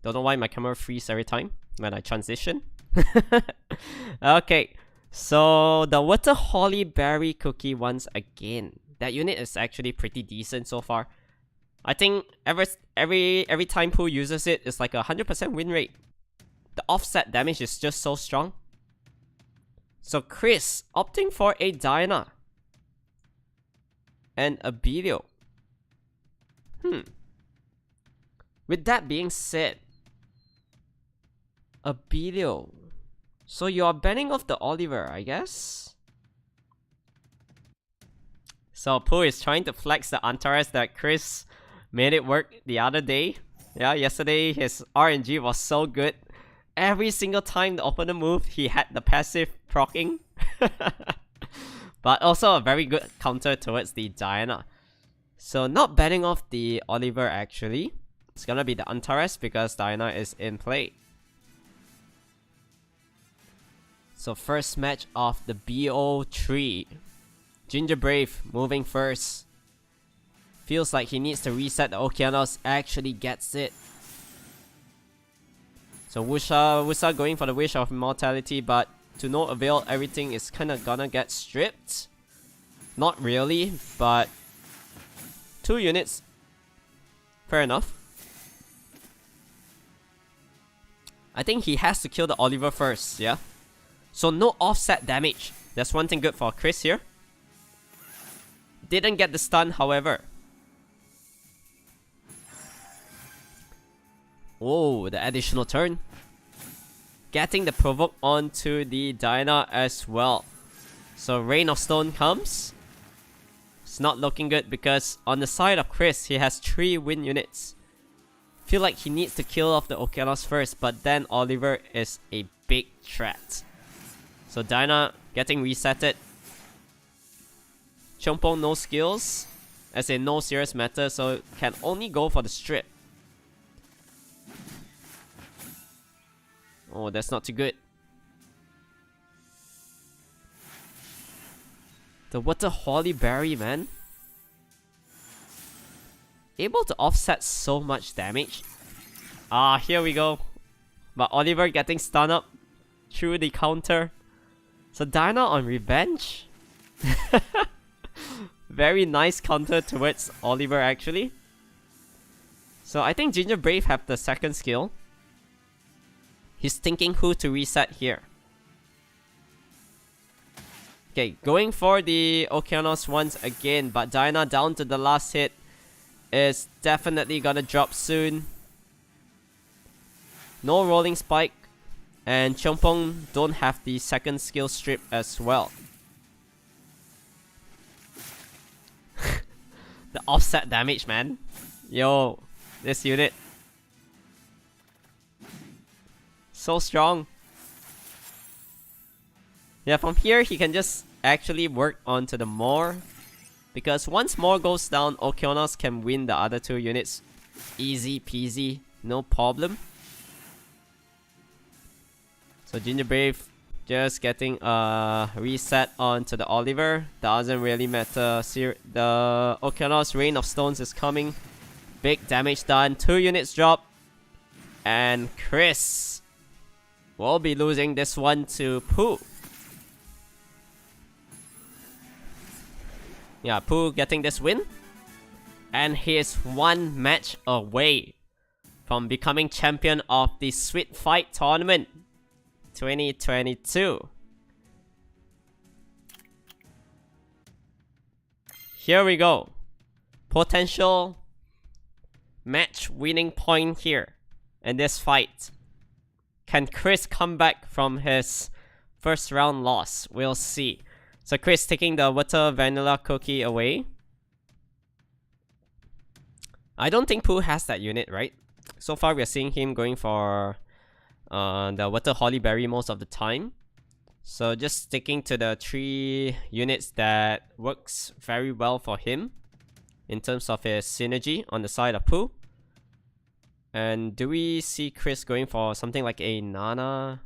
Don't know why my camera freezes every time when I transition. Okay, so the Water Holly Berry Cookie once again. That unit is actually pretty decent so far. I think every time Pooh uses it, it's like a 100% win rate. The offset damage is just so strong. So Chris opting for a Diana and a Belio. With that being said, a Belio. So you are banning off the Oliver, I guess? So Pooh is trying to flex the Antares that Chris made it work the other day. Yeah, yesterday his RNG was so good. Every single time the opponent moved, he had the passive proccing. But also a very good counter towards the Diana. So not banning off the Oliver actually. It's gonna be the Antares because Diana is in play. So first match of the BO3. Ginger Brave moving first. Feels like he needs to reset the Okeanos. Actually gets it. So Wusa going for the Wish of Immortality, but to no avail, everything is kinda gonna get stripped. Not really, but 2 units. Fair enough. I think he has to kill the Oliver first, yeah? So no offset damage. That's one thing good for Chris here. Didn't get the stun, however. Oh, the additional turn. Getting the provoke onto the Diana as well. So Rain of Stone comes. It's not looking good because on the side of Chris, he has 3 win units. Feel like he needs to kill off the Okeanos first, but then Oliver is a big threat. So Diana getting resetted. Chompong no skills, as in no serious matter, so can only go for the strip. Oh, that's not too good. The Water Holly Berry, man. Able to offset so much damage. Ah, here we go. But Oliver getting stunned up through the counter. So Diana on revenge. Very nice counter towards Oliver actually. So I think Ginger Brave have the second skill. He's thinking who to reset here. Okay, going for the Okeanos once again, but Diana down to the last hit is definitely gonna drop soon. No rolling spike, and Chompong don't have the second skill strip as well. The offset damage, man. Yo, this unit. So strong. Yeah, from here he can just actually work onto the Moor. Because once Moor goes down, Okeanos can win the other 2 units. Easy peasy, no problem. So Ginger Brave just getting a reset onto the Oliver. Doesn't really matter. The Okeanos Rain of Stones is coming. Big damage done. 2 units drop. And Chris will be losing this one to Pooh. Yeah, Pooh getting this win. And he is 1 match away from becoming champion of the Sweet Fight Tournament 2022. Here we go. Potential match winning point here in this fight. Can Chris come back from his first round loss? We'll see. So Chris taking the Water Vanilla Cookie away. I don't think Pooh has that unit, right? So far, we're seeing him going for the Water Holly Berry most of the time. So just sticking to the 3 units that works very well for him in terms of his synergy on the side of Pooh. And do we see Chris going for something like a Nana?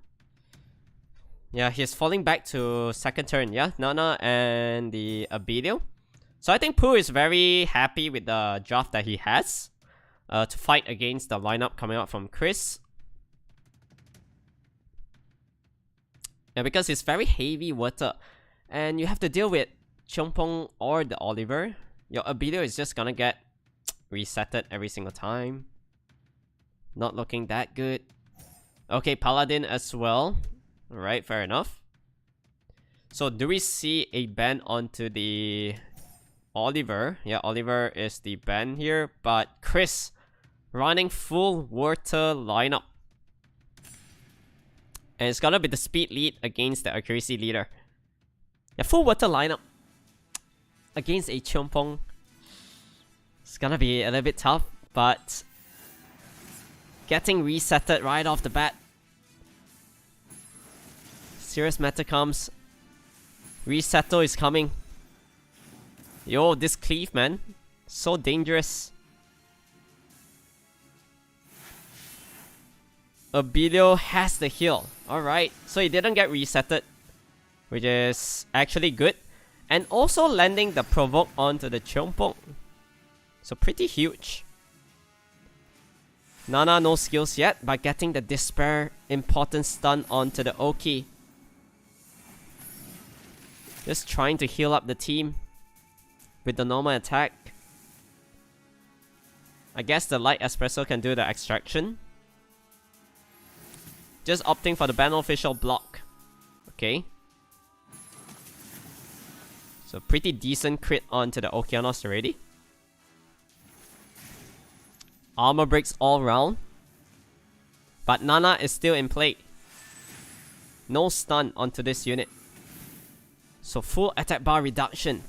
Yeah, he's falling back to second turn. Yeah, Nana and the Abelio. So I think Pooh is very happy with the draft that he has to fight against the lineup coming out from Chris. Yeah, because it's very heavy water. And you have to deal with Chompong or the Oliver. Your Abelio is just gonna get resetted every single time. Not looking that good. Okay, Paladin as well. Alright, fair enough. So do we see a ban onto the Oliver? Yeah, Oliver is the ban here. But Chris running full water lineup. And it's gonna be the speed lead against the accuracy leader. Yeah, full water lineup against a Chompong. It's gonna be a little bit tough, but getting resetted right off the bat. Serious meta comes. Resettle is coming. Yo, this cleave, man. So dangerous. Abelio has the heal. Alright, so he didn't get resetted, which is actually good. And also landing the provoke onto the Chompong. So pretty huge. Nana no skills yet, but getting the Despair important stun onto the Oki. Just trying to heal up the team with the normal attack. I guess the Light Espresso can do the extraction. Just opting for the beneficial block. Okay. So pretty decent crit onto the Okeanos already. Armor breaks all round. But Nana is still in play. No stun onto this unit. So full attack bar reduction.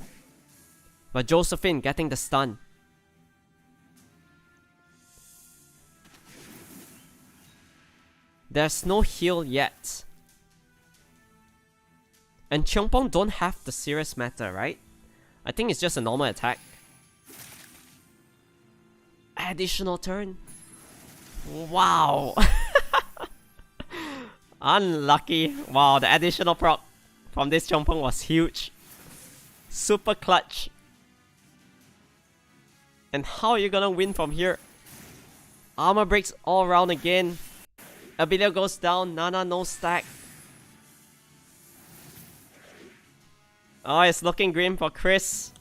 But Josephine getting the stun. There's no heal yet. And Chompong don't have the serious matter, right? I think it's just a normal attack. Additional turn. Wow. Unlucky. Wow, the additional proc from this Chompong was huge. Super clutch. And how are you gonna win from here? Armor breaks all around again. Abelio goes down. Nana no stack. Oh, it's looking grim for Chris.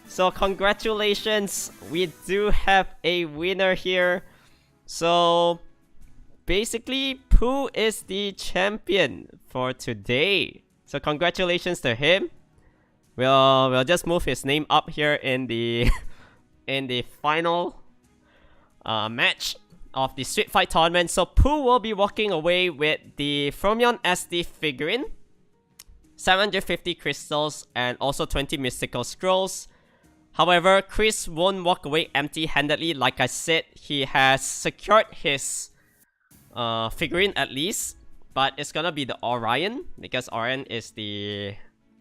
So congratulations, we do have a winner here. So basically, Pooh is the champion for today. So congratulations to him. We'll just move his name up here in the in the final match of the Street Fight tournament. So Pooh will be walking away with the Fromion SD figurine, 750 crystals, and also 20 mystical scrolls. However, Chris won't walk away empty-handedly. Like I said, he has secured his figurine at least, but it's gonna be the Orion, because Orion is the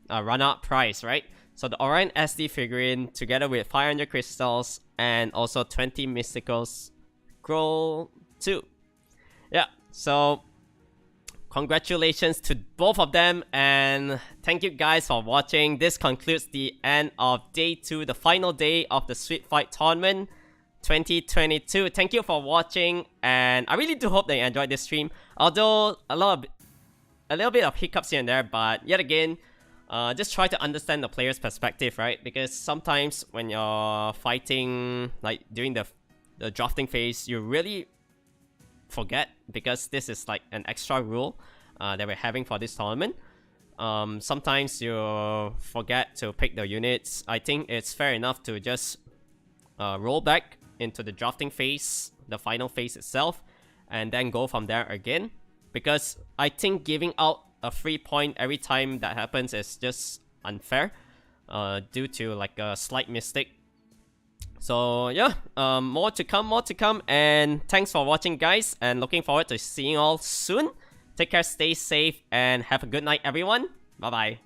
run-up prize, right? So the Orion SD figurine together with 500 crystals and also 20 mystical scroll 2. Yeah, so congratulations to both of them, and thank you guys for watching. This concludes the end of day 2, the final day of the Street Fight tournament 2022. Thank you for watching, and I really do hope that you enjoyed this stream. Although a little bit of hiccups here and there, but yet again, just try to understand the player's perspective, right? Because sometimes when you're fighting, like during the drafting phase, you really forget, because this is like an extra rule that we're having for this tournament. Sometimes you forget to pick the units. I think it's fair enough to just roll back into the drafting phase, the final phase itself, and then go from there again. Because I think giving out a free point every time that happens is just unfair, due to like a slight mistake So yeah, more to come, and thanks for watching, guys, and looking forward to seeing you all soon. Take care, stay safe, and have a good night, everyone. Bye bye.